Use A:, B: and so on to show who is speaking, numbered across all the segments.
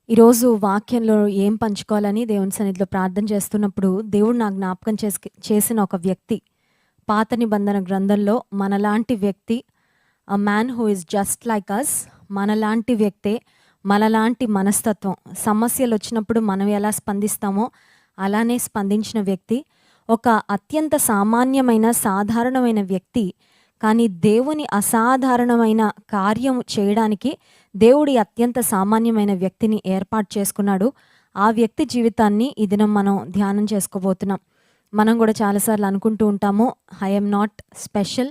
A: ఈరోజు వాక్యంలో ఏం పంచుకోవాలని దేవుని సన్నిధిలో ప్రార్థన చేస్తున్నప్పుడు దేవుడు నాకు జ్ఞాపకం చేసిన ఒక వ్యక్తి, పాత నిబంధన గ్రంథంలో మనలాంటి వ్యక్తి, a man who is just like us, మనలాంటి వ్యక్తే, మనలాంటి మనస్తత్వం. సమస్యలు వచ్చినప్పుడు మనం ఎలా స్పందిస్తామో అలానే స్పందించిన వ్యక్తి, ఒక అత్యంత సామాన్యమైన సాధారణమైన వ్యక్తి. కానీ దేవుని అసాధారణమైన కార్యం చేయడానికి దేవుడి అత్యంత సామాన్యమైన వ్యక్తిని ఏర్పాటు చేసుకున్నాడు. ఆ వ్యక్తి జీవితాన్ని ఈ దినం మనం ధ్యానం చేసుకోబోతున్నాం. మనం కూడా చాలాసార్లు అనుకుంటూ ఉంటాము, I am not special,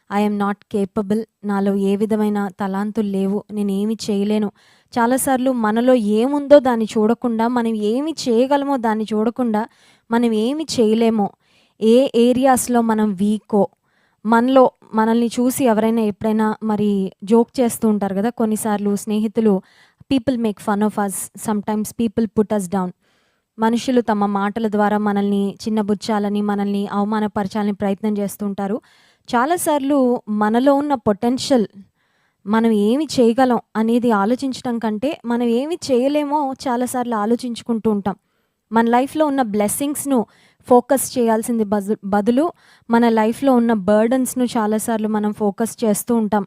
A: I am not capable, నాలో ఏ విధమైన తలాంతులు లేవు, నేనేమి చేయలేను. చాలాసార్లు మనలో ఏముందో దాన్ని చూడకుండా, మనం ఏమి చేయగలమో దాన్ని చూడకుండా, మనం ఏమి చేయలేమో, ఏ ఏరియాస్లో మనం వీకో, మనలో మనల్ని చూసి ఎవరైనా ఎప్పుడైనా మరి జోక్ చేస్తూ ఉంటారు కదా, కొన్నిసార్లు స్నేహితులు, people make fun of us, sometimes people put us down. మనుషులు తమ మాటల ద్వారా మనల్ని చిన్నబుచ్చాలని, మనల్ని అవమానపరచాలని ప్రయత్నం చేస్తూ ఉంటారు. చాలాసార్లు మనలో ఉన్న పొటెన్షియల్, మనం ఏమి చేయగలం అనేది ఆలోచించడం కంటే మనం ఏమి చేయలేమో చాలాసార్లు ఆలోచించుకుంటూ ఉంటాం. మన లైఫ్లో ఉన్న బ్లెస్సింగ్స్ను ఫోకస్ చేయాల్సింది బదులు మన లైఫ్లో ఉన్న బర్డన్స్ను చాలాసార్లు మనం ఫోకస్ చేస్తూ ఉంటాం.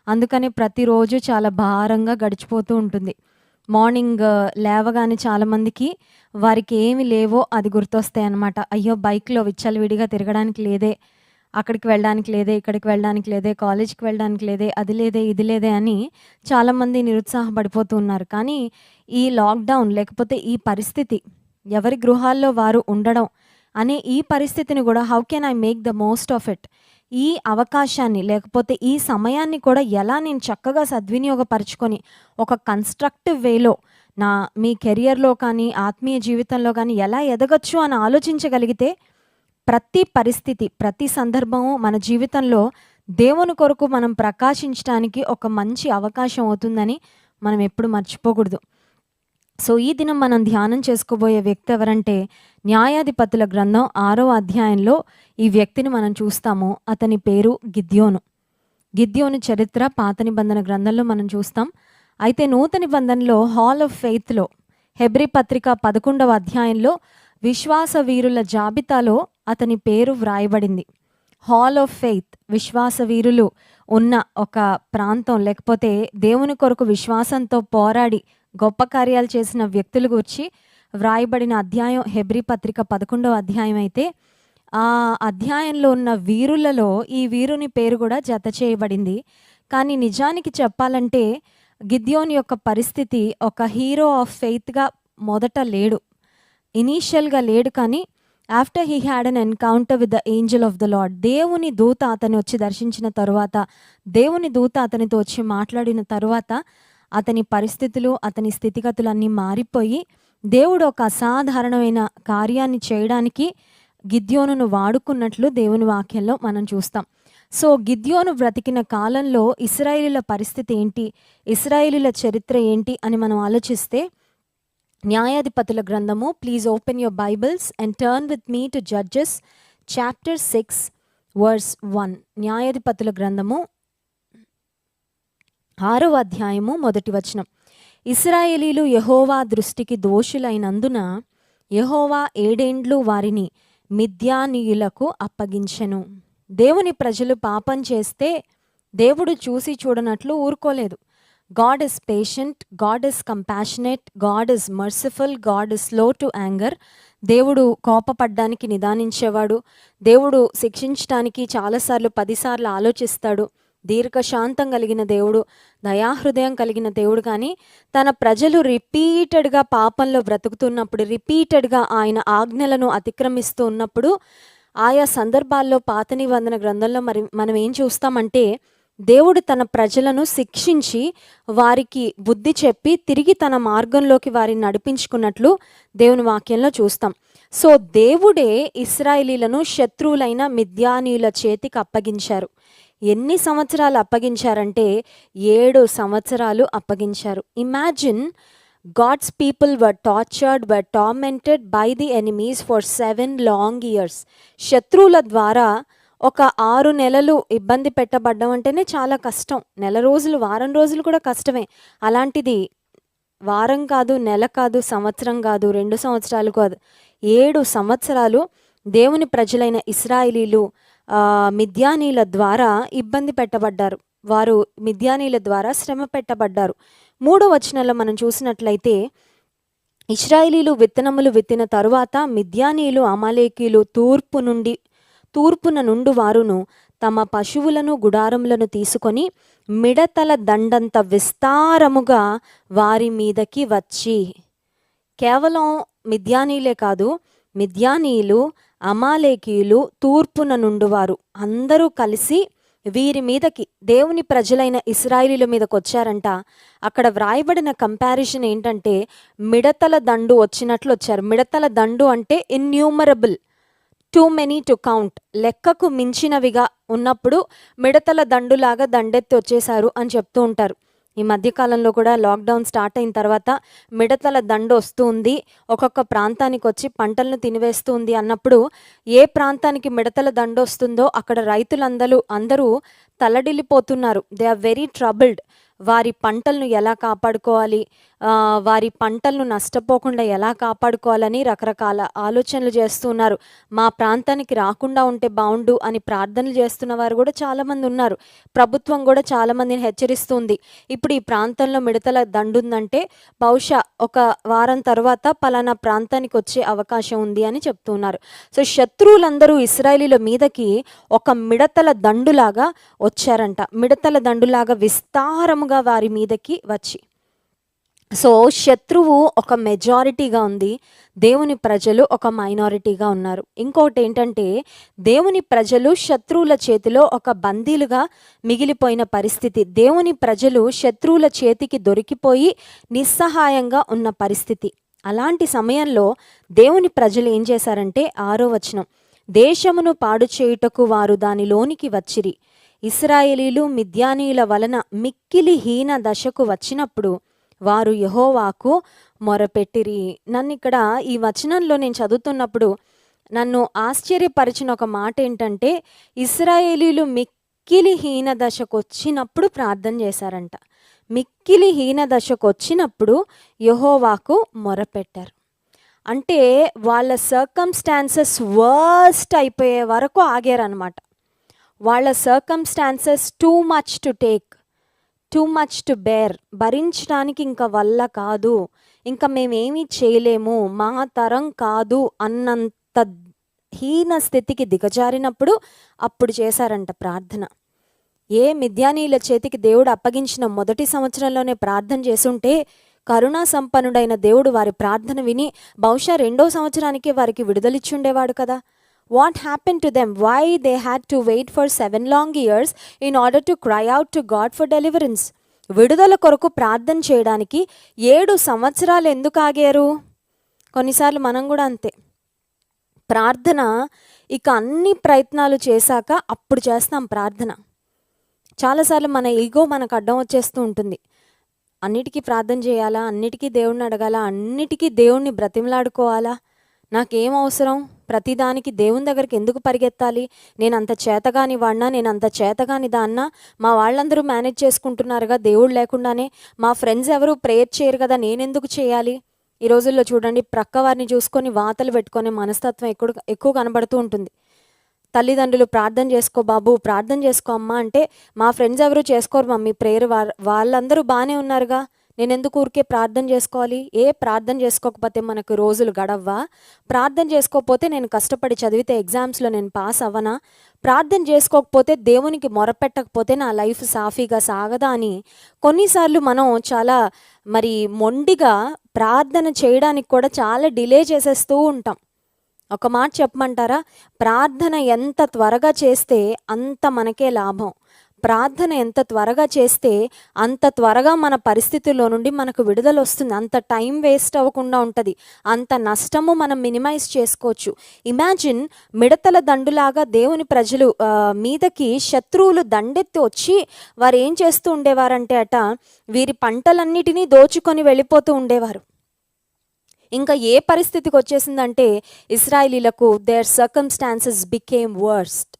A: అందుకని ప్రతిరోజు చాలా భారంగా గడిచిపోతూ ఉంటుంది. మార్నింగ్ లేవగానే చాలామందికి వారికి ఏమి లేవో అది గుర్తొస్తాయి అన్నమాట. అయ్యో, బైక్లో విచ్చలవిడిగా తిరగడానికి లేదే, అక్కడికి వెళ్ళడానికి లేదే, ఇక్కడికి వెళ్ళడానికి లేదే, కాలేజ్కి వెళ్ళడానికి లేదే, అది లేదే, ఇది లేదే అని చాలామంది నిరుత్సాహపడిపోతూ ఉన్నారు. కానీ ఈ లాక్డౌన్ లేకపోతే ఈ పరిస్థితి, ఎవరి గృహాల్లో వారు ఉండడం అనే ఈ పరిస్థితిని కూడా how can I make the most of it, ఈ అవకాశాన్ని లేకపోతే ఈ సమయాన్ని కూడా ఎలా నేను చక్కగా సద్వినియోగపరుచుకొని ఒక కన్స్ట్రక్టివ్ వేలో మీ కెరియర్లో కానీ ఆత్మీయ జీవితంలో కానీ ఎలా ఎదగచ్చు అని ఆలోచించగలిగితే, ప్రతి పరిస్థితి, ప్రతి సందర్భము మన జీవితంలో దేవుని కొరకు మనం ప్రకాశించడానికి ఒక మంచి అవకాశం అవుతుందని మనం ఎప్పుడు మర్చిపోకూడదు. సో ఈ దినం మనం ధ్యానం చేసుకోబోయే వ్యక్తి ఎవరంటే, న్యాయాధిపతుల గ్రంథం 6వ అధ్యాయంలో ఈ వ్యక్తిని మనం చూస్తాము. అతని పేరు గిద్యోను. గిద్యోను చరిత్ర పాత నిబంధన గ్రంథంలో మనం చూస్తాం. అయితే నూతన నిబంధనలో హాల్ ఆఫ్ ఫెయిత్లో, హెబ్రీ పత్రిక 11వ అధ్యాయంలో విశ్వాస వీరుల జాబితాలో అతని పేరు వ్రాయబడింది. హాల్ ఆఫ్ ఫెయిత్, విశ్వాస వీరులు ఉన్న ఒక ప్రాంతం, లేకపోతే దేవుని కొరకు విశ్వాసంతో పోరాడి గొప్ప కార్యాలు చేసిన వ్యక్తుల గురించి వ్రాయబడిన అధ్యాయం హెబ్రీ పత్రిక 11వ అధ్యాయం. అయితే ఆ అధ్యాయంలో ఉన్న వీరులలో ఈ వీరుని పేరు కూడా జత చేయబడింది. కానీ నిజానికి చెప్పాలంటే గిద్యోని యొక్క పరిస్థితి ఒక హీరో ఆఫ్ ఫెయిత్గా మొదట లేడు, ఇనీషియల్గా లేడు. కానీ after he had an encounter with the Angel of the lord, దేవుని దూత అతని వచ్చి దర్శించిన తరువాత, దేవుని దూత అతనితో వచ్చి మాట్లాడిన తరువాత అతని పరిస్థితులు, అతని స్థితిగతులన్నీ మారిపోయి దేవుడు ఒక అసాధారణమైన కార్యాన్ని చేయడానికి గిద్యోనును వాడుకున్నట్లు దేవుని వాక్యంలో మనం చూస్తాం. సో గిద్యోను బ్రతికిన కాలంలో ఇశ్రాయేలీల పరిస్థితి ఏంటి, ఇశ్రాయేలీల చరిత్ర ఏంటి అని మనం ఆలోచిస్తే, న్యాయాధిపతుల గ్రంథము, please open your Bibles and turn with me to Judges chapter 6 verse 1. న్యాయాధిపతుల గ్రంథము 6వ అధ్యాయము 1వ వచనం. ఇశ్రాయేలీలు యెహోవా దృష్టికి దోషులైనందున యెహోవా 7 ఏండ్లు వారిని మిద్యానీయులకు అప్పగించెను. దేవుని ప్రజలు పాపం చేస్తే దేవుడు చూసి చూడనట్లు ఊరుకోలేదు. God is patient, God is compassionate, God is merciful, God is slow to anger. దేవుడు కోపపడ్డానికి నిదానించేవాడు. దేవుడు శిక్షించడానికి చాలాసార్లు 10 సార్లు ఆలోచిస్తాడు. దీర్ఘశాంతం కలిగిన దేవుడు, దయాహృదయం కలిగిన దేవుడు. కానీ తన ప్రజలు రిపీటెడ్గా పాపంలో బ్రతుకుతున్నప్పుడు, రిపీటెడ్గా ఆయన ఆజ్ఞలను అతిక్రమిస్తూ ఉన్నప్పుడు, ఆయా సందర్భాల్లో పాత నిబంధన గ్రంథంలో మరి మనం ఏం చూస్తామంటే, దేవుడు తన ప్రజలను శిక్షించి వారికి బుద్ధి చెప్పి తిరిగి తన మార్గంలోకి వారిని నడిపించుకున్నట్లు దేవుని వాక్యంలో చూస్తాం. సో దేవుడే ఇశ్రాయేలీలను శత్రువులైన మిద్యానీయుల చేతికి అప్పగించారు. ఎన్ని సంవత్సరాలు అప్పగించారంటే 7 సంవత్సరాలు అప్పగించారు. Imagine, God's people were tortured, were tormented by the enemies for 7 long years. శత్రువుల ద్వారా ఒక 6 నెలలు ఇబ్బంది పెట్టబడ్డం అంటేనే చాలా కష్టం. నెల రోజులు, వారం రోజులు కూడా కష్టమే. అలాంటిది వారం కాదు, నెల కాదు, సంవత్సరం కాదు, 2 సంవత్సరాలు కాదు, 7 సంవత్సరాలు దేవుని ప్రజలైన ఇశ్రాయేలీలు మిద్యానీల ద్వారా ఇబ్బంది పెట్టబడ్డారు. వారు మిద్యానీల ద్వారా శ్రమ పెట్టబడ్డారు. 3వ వచనంలో మనం చూసినట్లయితే, ఇశ్రాయేలీలు విత్తనములు విత్తిన తరువాత మిద్యానీలు అమాలేకీలు తూర్పున నుండి వారును తమ పశువులను గుడారములను తీసుకొని మిడతల దండంత విస్తారముగా వారి మీదకి వచ్చి, కేవలం మిద్యానీలే కాదు, మిద్యానీయులు అమాలేకీయులు తూర్పున నుండి వారు అందరూ కలిసి వీరి మీదకి, దేవుని ప్రజలైన ఇశ్రాయేలీల మీదకి వచ్చారంట. అక్కడ వ్రాయబడిన కంపారిజన్ ఏంటంటే, మిడతల దండు వచ్చినట్లు వచ్చారు. మిడతల దండు అంటే innumerable, too many to count, లెక్కకు మించినవిగా ఉన్నప్పుడు మిడతల దండులాగా దండెత్తి వచ్చేసారు అని చెప్తూ ఉంటారు. ఈ మధ్యకాలంలో కూడా లాక్డౌన్ స్టార్ట్ అయిన తర్వాత మిడతల దండు వస్తూ ఉంది, ఒక్కొక్క ప్రాంతానికి వచ్చి పంటలను తినివేస్తూ ఉంది అన్నప్పుడు, ఏ ప్రాంతానికి మిడతల దండు వస్తుందో అక్కడ అందరూ తల్లడిల్లిపోతున్నారు. They are very troubled. వారి పంటలను ఎలా కాపాడుకోవాలి, వారి పంటలను నష్టపోకుండా ఎలా కాపాడుకోవాలని రకరకాల ఆలోచనలు చేస్తున్నారు. మా ప్రాంతానికి రాకుండా ఉంటే బాగుండు అని ప్రార్థనలు చేస్తున్న వారు కూడా చాలామంది ఉన్నారు. ప్రభుత్వం కూడా చాలామందిని హెచ్చరిస్తుంది. ఇప్పుడు ఈ ప్రాంతంలో మిడతల దండు ఉందంటే బహుశా ఒక వారం తర్వాత పలానా ప్రాంతానికి వచ్చే అవకాశం ఉంది అని చెప్తున్నారు. సో శత్రువులందరూ ఇశ్రాయేలీల మీదకి ఒక మిడతల దండులాగా వచ్చారంట. మిడతల దండులాగా విస్తారముగా వారి మీదకి వచ్చి, సో శత్రువు ఒక మెజారిటీగా ఉంది, దేవుని ప్రజలు ఒక మైనారిటీగా ఉన్నారు. ఇంకోటి ఏంటంటే, దేవుని ప్రజలు శత్రువుల చేతిలో ఒక బందీలుగా మిగిలిపోయిన పరిస్థితి. దేవుని ప్రజలు శత్రువుల చేతికి దొరికిపోయి నిస్సహాయంగా ఉన్న పరిస్థితి. అలాంటి సమయంలో దేవుని ప్రజలు ఏం చేశారంటే, 6వ వచనం, దేశమును పాడు చేయుటకు వారు దానిలోనికి వచ్చిరి. ఇశ్రాయేలీలు మిద్యానీయుల వలన మిక్కిలి హీన దశకు వచ్చినప్పుడు వారు యెహోవాకు మొరపెట్టిరి. నన్ను ఇక్కడ ఈ వచనంలో నేను చదువుతున్నప్పుడు నన్ను ఆశ్చర్యపరిచిన ఒక మాట ఏంటంటే, ఇశ్రాయేలీలు మిక్కిలి హీన దశకు వచ్చినప్పుడు ప్రార్థన చేశారంట. మిక్కిలి హీన దశకు వచ్చినప్పుడు యెహోవాకు మొరపెట్టారు. అంటే వాళ్ళ సర్కమ్స్టాన్సెస్ వర్స్ట్ అయిపోయే వరకు ఆగారనమాట. వాళ్ళ circumstances too much to take, too much to bear, భరించడానికి ఇంకా వల్ల కాదు, ఇంకా మేమేమీ చేయలేము, మా తరం కాదు అన్నంత హీన స్థితికి దిగజారినప్పుడు అప్పుడు చేశారంట ప్రార్థన. ఏ మిద్యానీయుల చేతికి దేవుడు అప్పగించిన మొదటి సంవత్సరంలోనే ప్రార్థన చేసుంటే కరుణా సంపన్నుడైన దేవుడు వారి ప్రార్థన విని బహుశా 2వ సంవత్సరానికే వారికి విడుదలిచ్చుండేవాడు కదా. What happened to them? Why they had to wait for 7 long years in order to cry out to God for deliverance? విడుదల కొరకు ప్రార్థన చేయడానికి 7 సంవత్సరాలు ఎందుకు ఆగారు? కొన్నిసార్లు మనం కూడా అంతే, ప్రార్థన ఇక అన్ని ప్రయత్నాలు చేశాక అప్పుడు చేస్తాం ప్రార్థన. చాలాసార్లు మన ఈగో మనకు అడ్డం వచ్చేస్తూ ఉంటుంది. అన్నిటికీ ప్రార్థన చేయాలా, అన్నిటికీ దేవుణ్ణి అడగాల, అన్నిటికీ దేవుణ్ణి బ్రతిమలాడుకోవాలా, నాకేం అవసరం, ప్రతిదానికి దేవుని దగ్గరికి ఎందుకు పరిగెత్తాలి, నేను అంత చేతగాని వాడినా, నేను అంత చేతగాని దాన్నా, మా వాళ్ళందరూ మేనేజ్ చేసుకుంటున్నారుగా దేవుడు లేకుండానే, మా ఫ్రెండ్స్ ఎవరు ప్రేయర్ చేయరు కదా, నేనెందుకు చేయాలి. ఈ రోజుల్లో చూడండి, ప్రక్క వారిని చూసుకొని వాతలు పెట్టుకునే మనస్తత్వం ఎక్కువ కనబడుతూ ఉంటుంది. తల్లిదండ్రులు ప్రార్థన చేసుకో బాబు, ప్రార్థన చేసుకో అమ్మ అంటే, మా ఫ్రెండ్స్ ఎవరు చేసుకోరు మమ్మీ ప్రేయర్, వాళ్ళందరూ బాగానే ఉన్నారుగా, నేను ఎందుకు ఊరికే ప్రార్థన చేసుకోవాలి. ప్రార్థన చేసుకోకపోతే మనకు రోజులు గడవ్వా? ప్రార్థన చేసుకోకపోతే నేను కష్టపడి చదివితే ఎగ్జామ్స్లో నేను పాస్ అవ్వనా? ప్రార్థన చేసుకోకపోతే దేవునికి మొరపెట్టకపోతే నా లైఫ్ సాఫీగా సాగదా అని కొన్నిసార్లు మనం చాలా మొండిగా ప్రార్థన చేయడానికి కూడా చాలా డిలే చేసేస్తూ ఉంటాం. ఒక మాట చెప్పమంటారా, ప్రార్థన ఎంత త్వరగా చేస్తే అంత మనకే లాభం. ప్రార్థన ఎంత త్వరగా చేస్తే అంత త్వరగా మన పరిస్థితుల్లో నుండి మనకు విడుదల వస్తుంది. అంత టైం వేస్ట్ అవ్వకుండా ఉంటుంది, అంత నష్టము మనం మినిమైజ్ చేసుకోవచ్చు. ఇమాజిన్, మిడతల దండులాగా దేవుని ప్రజలు మీదకి శత్రువులు దండెత్తి వచ్చి వారు ఏం చేస్తూ ఉండేవారంటే వీరి పంటలన్నిటినీ దోచుకొని వెళ్ళిపోతూ ఉండేవారు. ఇంకా ఏ పరిస్థితికి వచ్చేసిందంటే ఇశ్రాయేలీలకు దేర్ సర్కమ్స్టాన్సెస్ బికేమ్ వర్స్ట్.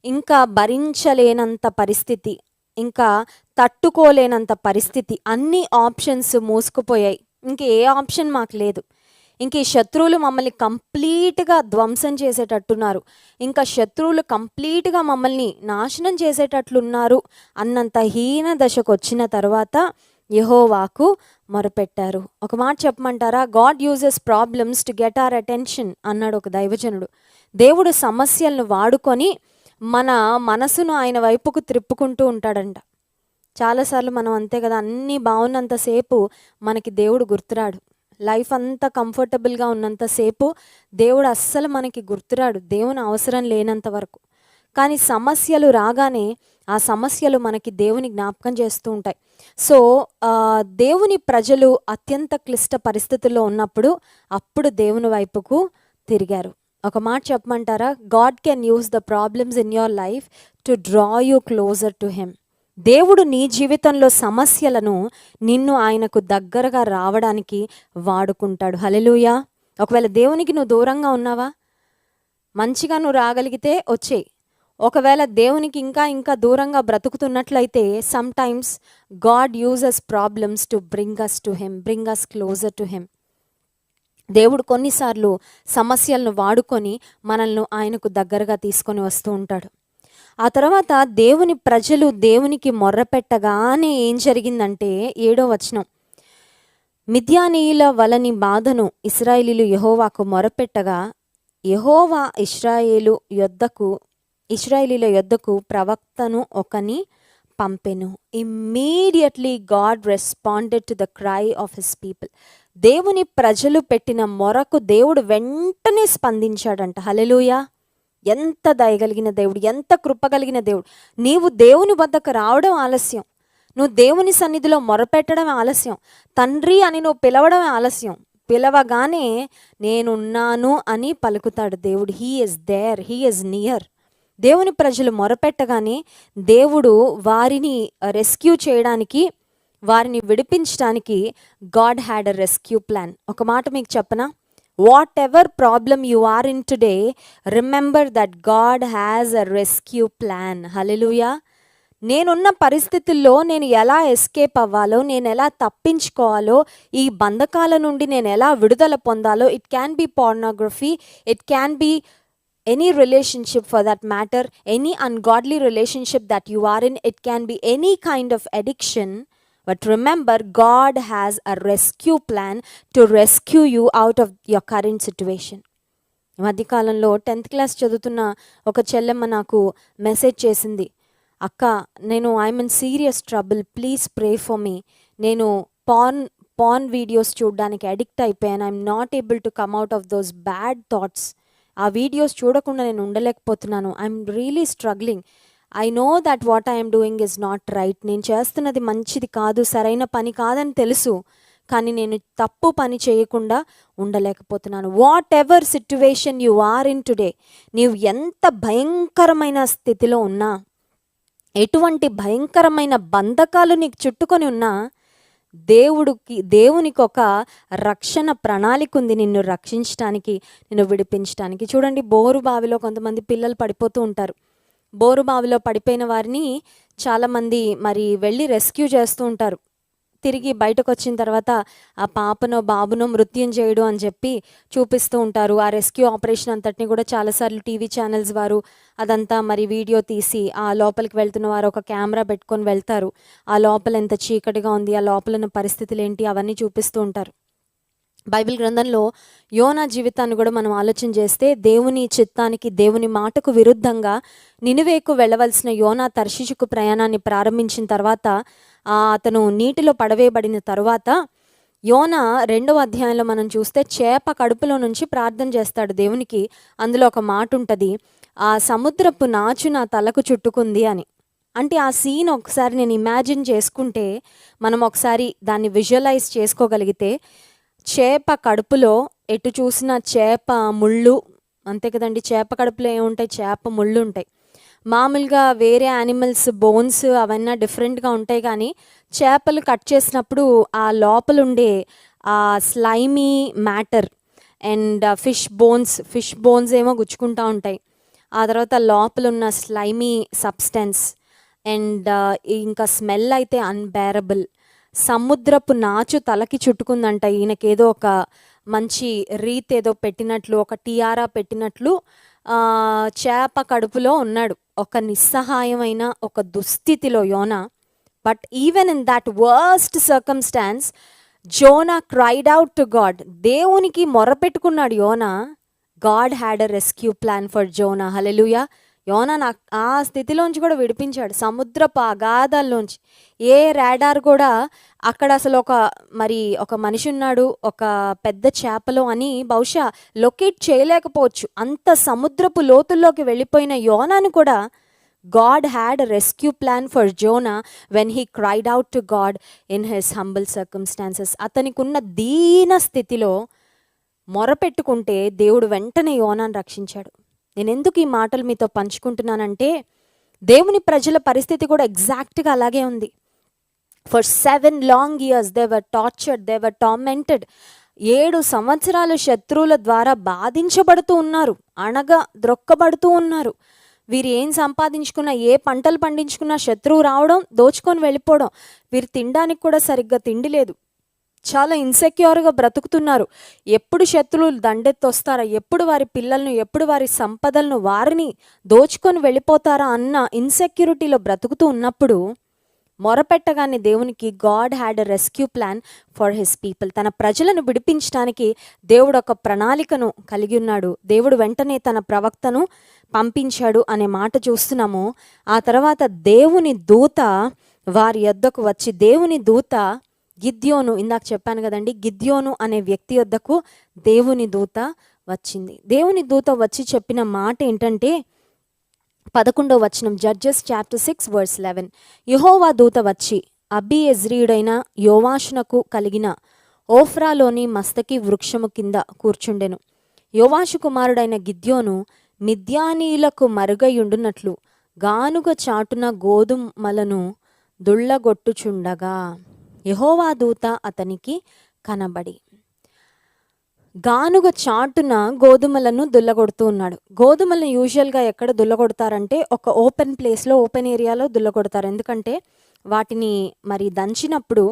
A: ఇంకా భరించలేనంత పరిస్థితి, ఇంకా తట్టుకోలేనంత పరిస్థితి. అన్ని ఆప్షన్స్ మూసుకుపోయాయి. ఇంక ఏ ఆప్షన్ మాకు లేదు. ఇంక ఈ శత్రువులు మమ్మల్ని కంప్లీట్‌గా ధ్వంసం చేసేటట్టున్నారు. ఇంకా శత్రువులు కంప్లీట్‌గా మమ్మల్ని నాశనం చేసేటట్లున్నారు అన్నంత హీన దశకొచ్చిన తర్వాత యెహోవాకు మొరపెట్టారు. ఒక మాట చెప్పమంటారా? God uses problems to get our attention అన్నాడు ఒక దైవజనుడు. దేవుడు సమస్యలను వాడుకొని మన మనసును ఆయన వైపుకు త్రిప్పుకుంటూ ఉంటాడంట. చాలాసార్లు మనం అంతే కదా, అన్నీ బాగున్నంతసేపు మనకి దేవుడు గుర్తురాడు. లైఫ్ అంతా కంఫర్టబుల్గా ఉన్నంతసేపు దేవుడు అస్సలు మనకి గుర్తురాడు, దేవుని అవసరం లేనంత వరకు. కానీ సమస్యలు రాగానే ఆ సమస్యలు మనకి దేవుని జ్ఞాపకం చేస్తూ ఉంటాయి. సో దేవుని ప్రజలు అత్యంత క్లిష్ట పరిస్థితుల్లో ఉన్నప్పుడు అప్పుడు దేవుని వైపుకు తిరిగారు. ఒక మాట చెప్పమంటారా? God can use the problems in your life to draw you closer to him. దేవుడు నీ జీవితంలో సమస్యలను నిన్ను ఆయనకు దగ్గరగా రావడానికి వాడుకుంటాడు. హల్లెలూయా. ఒకవేళ దేవునికి నువ్వు దూరంగా ఉన్నావా? మంచిగా నువ్వు రాగలిగితే వచ్చేయి. ఒకవేళ దేవునికి ఇంకా ఇంకా దూరంగా బ్రతుకుతున్నట్లయితే sometimes God uses problems to bring us to him, bring us closer to him. దేవుడు కొన్నిసార్లు సమస్యలను వాడుకొని మనల్ని ఆయనకు దగ్గరగా తీసుకొని వస్తూ ఉంటాడు. ఆ తర్వాత దేవుని ప్రజలు దేవునికి మొర్రపెట్టగానే ఏం జరిగిందంటే 7వ వచనం, మిద్యానీయుల వలని బాధను ఇశ్రాయేలీయులు యెహోవాకు మొరపెట్టగా యెహోవా ఇశ్రాయేలీయుల యొద్దకు ప్రవక్తను ఒకని పంపెను. Immediately God responded to the cry of his people. దేవుని ప్రజలు పెట్టిన మొరకు దేవుడు వెంటనే స్పందించాడంట. హల్లెలూయా. ఎంత దయగలిగిన దేవుడు, ఎంత కృపగలిగిన దేవుడు. నీవు దేవుని వద్దకు రావడం ఆలస్యం, నువ్వు దేవుని సన్నిధిలో మొరపెట్టడం ఆలస్యం, తండ్రి అని నువ్వు పిలవడం ఆలస్యం. పిలవగానే నేనున్నాను అని పలుకుతాడు దేవుడు. He is there, he is near. దేవుని ప్రజలు మొరపెట్టగానే దేవుడు వారిని రెస్క్యూ చేయడానికి, వారిని విడిపించడానికి God had a rescue plan. ఒక మాట మీకు చెప్పనా? Whatever problem you are in today, remember that God has a rescue plan. Hallelujah. నేనున్న పరిస్థితుల్లో నేను ఎలా ఎస్కేప్ అవ్వాలో, నేను ఎలా తప్పించుకోవాలో, ఈ బంధకాల నుండి నేను ఎలా విడుదల పొందాలో, it can be pornography, it can be any relationship for that matter, any ungodly relationship that you are in, it can be any kind of addiction. But remember, God has a rescue plan to rescue you out of your current situation. మధ్యకాలంలో 10th class చదువుతున్న ఒక చెల్లెమ్మ నాకు message చేసింది, అక్క నేను I'm in serious trouble, please pray for me. నేను porn videos చూడడానికి addict అయిపోయాను. I'm not able to come out of those bad thoughts. ఆ వీడియోస్ చూడకుండా నేను ఉండలేకపోతున్నాను. I'm really struggling. I know that what I'm doing is not right. నేను చేస్తున్నది మంచిది కాదు, సరైన పని కాదని తెలుసు, కానీ నేను తప్పు పని చేయకుండా ఉండలేకపోతున్నాను. Whatever situation you are in today, నీవు ఎంత భయంకరమైన స్థితిలో ఉన్నా, ఎటువంటి భయంకరమైన బంధకాలు నీకు చుట్టుకొని ఉన్నా, దేవునికి ఒక రక్షణ ప్రణాళిక ఉంది నిన్ను రక్షించడానికి, నిన్ను విడిపించడానికి. చూడండి, బోరు బావిలో కొంతమంది పిల్లలు పడిపోతూ ఉంటారు. బోరు బావిలో పడిపోయిన వారిని చాలామంది మరి వెళ్ళి రెస్క్యూ చేస్తూ ఉంటారు. తిరిగి బయటకు వచ్చిన తర్వాత ఆ పాపనో బాబునో మృత్యం చేయడం అని చెప్పి చూపిస్తూ ఉంటారు. ఆ రెస్క్యూ ఆపరేషన్ అంతటిని కూడా చాలాసార్లు టీవీ ఛానల్స్ వారు అదంతా మరి వీడియో తీసి ఆ లోపలికి వెళ్తున్న వారు ఒక కెమెరా పెట్టుకొని వెళ్తారు. ఆ లోపల ఎంత చీకటిగా ఉంది, ఆ లోపల ఉన్న పరిస్థితులు ఏంటి, అవన్నీ చూపిస్తూ ఉంటారు. బైబిల్ గ్రంథంలో యోనా జీవితాన్ని కూడా మనం ఆలోచన చేస్తే, దేవుని చిత్తానికి, దేవుని మాటకు విరుద్ధంగా నినివేకు వెళ్ళవలసిన యోనా తర్షీషుకు ప్రయాణాన్ని ప్రారంభించిన తర్వాత అతను నీటిలో పడవేయబడిన తర్వాత యోనా 2వ అధ్యాయంలో మనం చూస్తే చేప కడుపులో నుంచి ప్రార్థన చేస్తాడు దేవునికి. అందులో ఒక మాట ఉంటుంది, ఆ సముద్రపు నాచు నా తలకు చుట్టుకుంది అని. అంటే ఆ సీన్ ఒకసారి నేను ఇమాజిన్ చేసుకుంటే, మనం ఒకసారి దాన్ని విజువలైజ్ చేసుకోగలిగితే, చేప కడుపులో ఎటు చూసిన చేప ముళ్ళు, అంతే కదండి. చేప కడుపులో ఏముంటాయి? చేప ముళ్ళు ఉంటాయి. మామూలుగా వేరే యానిమల్స్ బోన్స్ అవన్నీ డిఫరెంట్గా ఉంటాయి, కానీ చేపలు కట్ చేసినప్పుడు ఆ లోపల ఉండే ఆ slimy matter and fish bones ఏమో గుచ్చుకుంటూ ఉంటాయి. ఆ తర్వాత లోపల ఉన్న స్లైమీ సబ్స్టెన్స్, అండ్ ఇంకా స్మెల్ అయితే అన్బేరబుల్. సముద్రపు నాచు తలకి చుట్టుకుందంట. ఈయనకేదో ఒక మంచి రీత్ ఏదో పెట్టినట్లు, ఒక టియారా పెట్టినట్లు చేప కడుపులో ఉన్నాడు. ఒక నిస్సహాయమైన ఒక దుస్థితిలో యోనా. But even in that worst circumstance Jonah cried out to God. దేవునికి మొరపెట్టుకున్నాడు యోనా. God had a rescue plan for Jonah. Hallelujah. యోనా ఆ స్థితిలోంచి కూడా విడిపించాడు, సముద్రపు అగాధాల్లోంచి. ఏ రాడార్ కూడా అక్కడ అసలు ఒక మనిషి ఉన్నాడు ఒక పెద్ద చేపలో అని బహుశా లొకేట్ చేయలేకపోవచ్చు. అంత సముద్రపు లోతుల్లోకి వెళ్ళిపోయిన యోనాను కూడా God had a rescue plan for Jonah when he cried out to God in his humble circumstances. అతనికున్న దీన స్థితిలో మొరపెట్టుకుంటే దేవుడు వెంటనే యోనాను రక్షించాడు. నేను ఎందుకు ఈ మాటలు మీతో పంచుకుంటున్నానంటే, దేవుని ప్రజల పరిస్థితి కూడా ఎగ్జాక్ట్గా అలాగే ఉంది. For 7 long years they were tortured, they were tormented. 7 సంవత్సరాలు శత్రువుల ద్వారా బాధించబడుతూ ఉన్నారు, ద్రొక్కబడుతూ ఉన్నారు. వీరు ఏం సంపాదించుకున్నా, ఏ పంటలు పండించుకున్నా శత్రువు రావడం, దోచుకొని వెళ్ళిపోవడం. వీరు తినడానికి కూడా సరిగ్గా తిండి లేదు, చాలా ఇన్సెక్యూర్గా బ్రతుకుతున్నారు. ఎప్పుడు శత్రువులు దండెత్తొస్తారా, ఎప్పుడు వారి పిల్లలను, ఎప్పుడు వారి సంపదలను, వారిని దోచుకొని వెళ్ళిపోతారా అన్న ఇన్సెక్యూరిటీలో బ్రతుకుతూ ఉన్నప్పుడు మొరపెట్టగానే దేవునికి God had a rescue plan for his people. తన ప్రజలను విడిపించడానికి దేవుడు ఒక ప్రణాళికను కలిగి ఉన్నాడు. దేవుడు వెంటనే తన ప్రవక్తను పంపించాడు అనే మాట చూస్తున్నాము. ఆ తర్వాత దేవుని దూత వారి యొద్దకు వచ్చి, దేవుని దూత గిద్యోను, ఇందాక చెప్పాను కదండి, గిద్యోను అనే వ్యక్తి యొద్దకు దేవుని దూత వచ్చింది. దేవుని దూత వచ్చి చెప్పిన మాట ఏంటంటే 11వ వచనం, జడ్జెస్ చాప్టర్ 6 verse 11. యెహోవా దూత వచ్చి అబీయెజ్రీయుడైన యోవాషునకు కలిగిన ఓఫ్రాలోని మస్తకి వృక్షము కింద కూర్చుండెను. యోవాషు కుమారుడైన గిద్యోను మిద్యానీయులకు మరుగయుండునట్లు గానుగ చాటున గోధుమలను దుళ్ళగొట్టుచుండగా యెహోవా దూత అతనికి కనబడి. గానుగ చాటున గోధుమలను దుల్లగొడుతూ ఉన్నాడు. గోధుమలను యూజువల్గా ఎక్కడ దుల్లగొడతారంటే ఒక ఓపెన్ ప్లేస్లో, ఓపెన్ ఏరియాలో దుల్లగొడతారు. ఎందుకంటే వాటిని మరి దంచినప్పుడు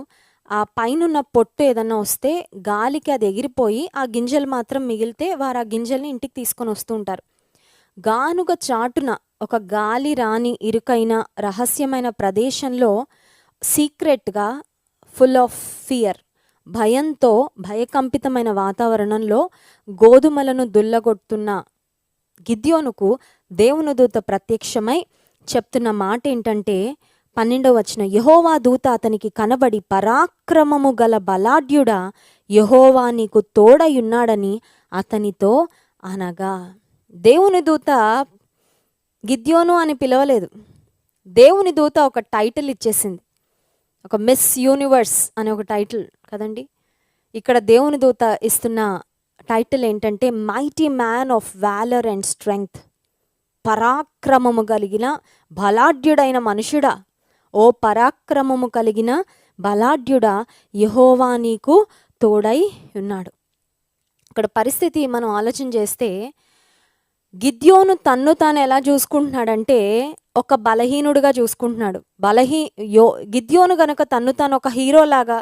A: ఆ పైనున్న పొట్టు ఏదన్నా వస్తే గాలికి అది ఎగిరిపోయి ఆ గింజలు మాత్రం మిగిలితే వారు ఆ గింజల్ని ఇంటికి తీసుకొని వస్తూ ఉంటారు. గానుగ చాటున ఒక గాలి రాని ఇరుకైన రహస్యమైన ప్రదేశంలో సీక్రెట్గా, ఫుల్ ఆఫ్ ఫియర్, భయంతో భయకంపితమైన వాతావరణంలో గోధుమలను దుల్లగొడుతున్న గిద్యోనుకు దేవుని దూత ప్రత్యక్షమై చెప్తున్న మాట ఏంటంటే 12వ వచనం, యెహోవా దూత అతనికి కనబడి, పరాక్రమము గల బలాఢ్యుడా, యెహోవా నీకు తోడయున్నాడని అతనితో అనగా. దేవుని దూత గిద్యోను అని పిలవలేదు. దేవుని దూత ఒక టైటిల్ ఇచ్చేసింది, ఒక మిస్ యూనివర్స్ అనే ఒక టైటిల్ కదండి. ఇక్కడ దేవుని దూత ఇస్తున్న టైటిల్ ఏంటంటే mighty man of valour and strength. పరాక్రమము కలిగిన బలాఢ్యుడైన మనుషుడా, ఓ పరాక్రమము కలిగిన బలాఢ్యుడా, యెహోవా నీకు తోడై ఉన్నాడు. ఇక్కడ పరిస్థితి మనం ఆలోచన చేస్తే, గిద్యోను తన్ను తాను ఎలా చూసుకుంటున్నాడంటే ఒక బలహీనుడిగా చూసుకుంటున్నాడు. గిద్యోను గనక తన్ను తాను ఒక హీరోలాగా,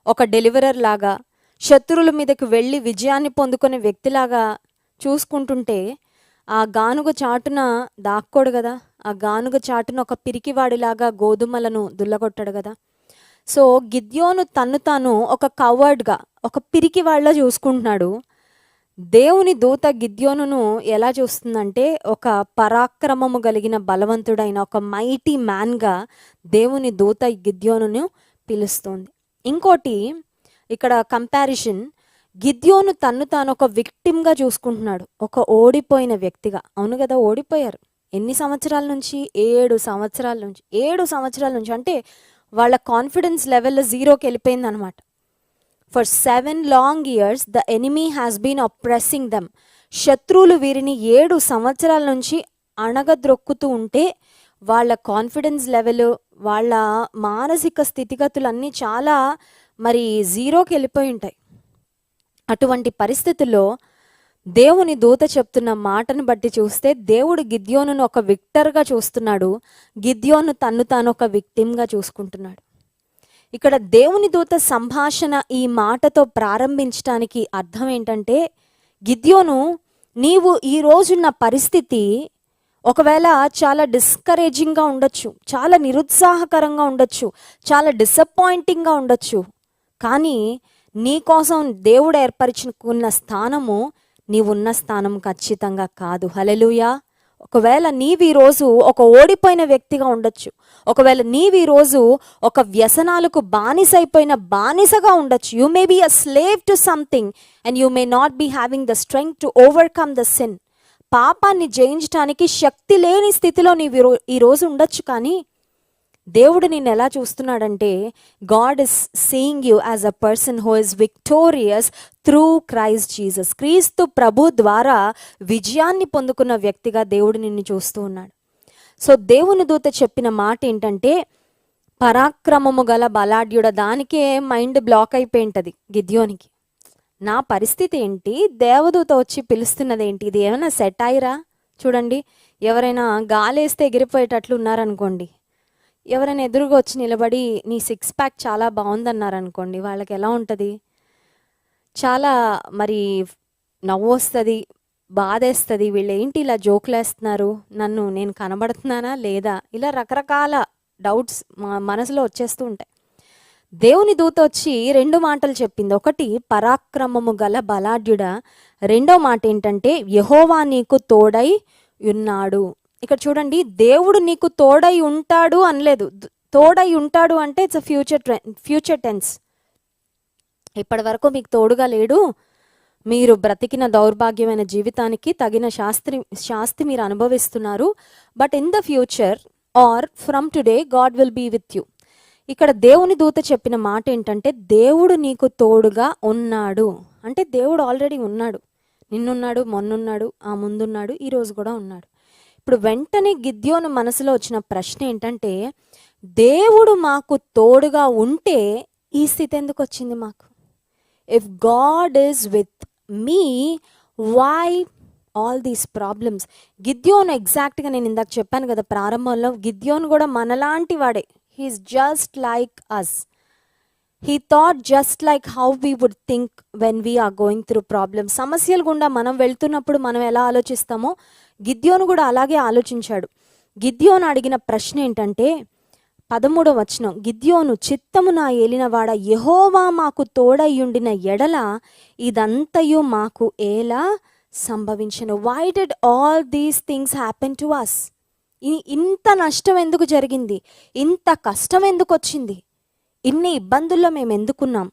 A: ఒక డెలివరర్ లాగా, శత్రువుల మీదకి వెళ్ళి విజయాన్ని పొందుకునే వ్యక్తిలాగా చూసుకుంటుంటే ఆ గానుగ చాటున దాక్కోడు కదా. ఆ గానుగ చాటున ఒక పిరికివాడిలాగా గోధుమలను దుల్లగొట్టాడు కదా. సో గిద్యోను తన్ను తాను ఒక కవర్డ్గా, ఒక పిరికివాడిలా చూసుకుంటున్నాడు. దేవుని దూత గిద్యోనును ఎలా చూస్తుందంటే ఒక పరాక్రమము కలిగిన బలవంతుడైన ఒక మైటీ మ్యాన్గా దేవుని దూత గిద్యోనును పిలుస్తుంది. ఇంకోటి ఇక్కడ కంపారిజన్, గిద్యోను తన్ను తాను ఒక విక్టిమ్గా చూసుకుంటున్నాడు, ఒక ఓడిపోయిన వ్యక్తిగా. అవును కదా, ఓడిపోయారు. ఎన్ని సంవత్సరాల నుంచి? 7 సంవత్సరాల నుంచి. 7 సంవత్సరాల నుంచి అంటే వాళ్ళ కాన్ఫిడెన్స్ లెవెల్ జీరోకి వెళ్ళిపోయింది అనమాట. For 7 long years the enemy has been oppressing them. శత్రువులు వీరిని 7 సంవత్సరాల నుంచి అణగద్రొక్కుతూ ఉంటే వాళ్ళ కాన్ఫిడెన్స్ లెవెల్, వాళ్ళ మానసిక స్థితిగతులన్నీ చాలా మరి జీరోకి వెళ్ళిపోయి ఉంటాయి. అటువంటి పరిస్థితుల్లో దేవుని దూత చెప్తున్న మాటను బట్టి చూస్తే దేవుడు గిద్యోనును ఒక విక్టర్గా చూస్తున్నాడు. గిద్యోను తన్ను తాను ఒక విక్టిమ్గా చూసుకుంటున్నాడు. ఇక్కడ దేవుని దూత సంభాషణ ఈ మాటతో ప్రారంభించడానికి అర్థం ఏంటంటే, గిద్యోను, నీవు ఈ రోజున్న పరిస్థితి ఒకవేళ చాలా డిస్కరేజింగ్గా ఉండొచ్చు, చాలా నిరుత్సాహకరంగా ఉండొచ్చు, చాలా డిసప్పాయింటింగ్గా ఉండొచ్చు. కానీ నీ కోసం దేవుడు ఏర్పరచుకున్న స్థానము నీవున్న స్థానం ఖచ్చితంగా కాదు. హల్లెలూయా. ఒకవేళ నీవు ఈరోజు ఒక ఓడిపోయిన వ్యక్తిగా ఉండొచ్చు, ఒకవేళ నీవు ఈరోజు ఒక వ్యసనాలకు బానిసైపోయిన బానిసగా ఉండొచ్చు. You may be a slave to something and you may not be having the strength to overcome the sin. పాపాన్ని జయించడానికి శక్తి లేని స్థితిలో నీవు ఈరోజు ఉండొచ్చు. కానీ దేవుడు నిన్ను ఎలా చూస్తున్నాడంటే, God is seeing you as a person who is victorious through Christ Jesus. క్రీస్తు ప్రభు ద్వారా విజయాన్ని పొందుకున్న వ్యక్తిగా దేవుడు నిన్ను చూస్తూ ఉన్నాడు. సో దేవుని దూత చెప్పిన మాట ఏంటంటే, పరాక్రమము గల బలాఢ్యుడ. దానికే మైండ్ బ్లాక్ అయిపోయి ఉంటుంది గిద్యోనికి. నా పరిస్థితి ఏంటి, దేవదూత వచ్చి పిలుస్తున్నది ఏంటి, ఇది ఏమైనా సెట్ అయ్యిరా? చూడండి, ఎవరైనా గాలేస్తే ఎగిరిపోయేటట్లు ఉన్నారనుకోండి, ఎవరైనా ఎదురుగా వచ్చి నిలబడి నీ సిక్స్ ప్యాక్ చాలా బాగుందన్నారనుకోండి, వాళ్ళకి ఎలా ఉంటుంది? చాలా మరి నవ్వు వస్తుంది, బాధేస్తుంది. వీళ్ళు ఏంటి ఇలా జోకులు వేస్తున్నారు, నేను కనబడుతున్నానా లేదా, ఇలా రకరకాల డౌట్స్ మనసులో వచ్చేస్తూ ఉంటాయి. దేవుని దూత వచ్చి 2 మాటలు చెప్పింది. ఒకటి, పరాక్రమము గల బలాఢ్యుడ. రెండో మాట ఏంటంటే, యెహోవా నీకు తోడై ఉన్నాడు. ఇక్కడ చూడండి, దేవుడు నీకు తోడై ఉంటాడు అనలేదు. తోడై ఉంటాడు అంటే ఇట్స్ అ ఫ్యూచర్ టెన్స్. ఇప్పటి వరకు మీకు తోడుగా లేడు, మీరు బ్రతికిన దౌర్భాగ్యమైన జీవితానికి తగిన శాస్తి మీరు అనుభవిస్తున్నారు. But in the future or from today God will be with you. ఇక్కడ దేవుని దూత చెప్పిన మాట ఏంటంటే, దేవుడు నీకు తోడుగా ఉన్నాడు. అంటే దేవుడు ఆల్రెడీ ఉన్నాడు. నిన్నున్నాడు, మొన్నున్నాడు, ఆ ముందున్నాడు, ఈరోజు కూడా ఉన్నాడు. ఇప్పుడు వెంటనే గిద్యోను మనసులో వచ్చిన ప్రశ్న ఏంటంటే, దేవుడు మాకు తోడుగా ఉంటే ఈ స్థితి ఎందుకు వచ్చింది మాకు? If God is with me, why all these problems? గిద్యోను ఎగ్జాక్ట్గా నేను ఇందాక చెప్పాను కదా ప్రారంభంలో, గిద్యోను కూడా మనలాంటి వాడే. He is just like us. He thought just like how we would think when we are going through problems. సమస్యలు గుండా మనం వెళ్తున్నప్పుడు మనం ఎలా ఆలోచిస్తామో గిద్యోను కూడా అలాగే ఆలోచించాడు. గిద్యోను అడిగిన ప్రశ్న ఏంటంటే, 13వ వచనం, గిద్యోను, చిత్తము నా ఏలినవాడ, యెహోవా మాకు తోడయ్యుండిన ఎడల ఇదంతయు మాకు ఎలా సంభవించెను? Why did all these things happen to us? ఇంత నష్టం ఎందుకు జరిగింది? ఇంత కష్టం ఎందుకు వచ్చింది? ఇన్ని ఇబ్బందుల్లో మేము ఎందుకున్నాం?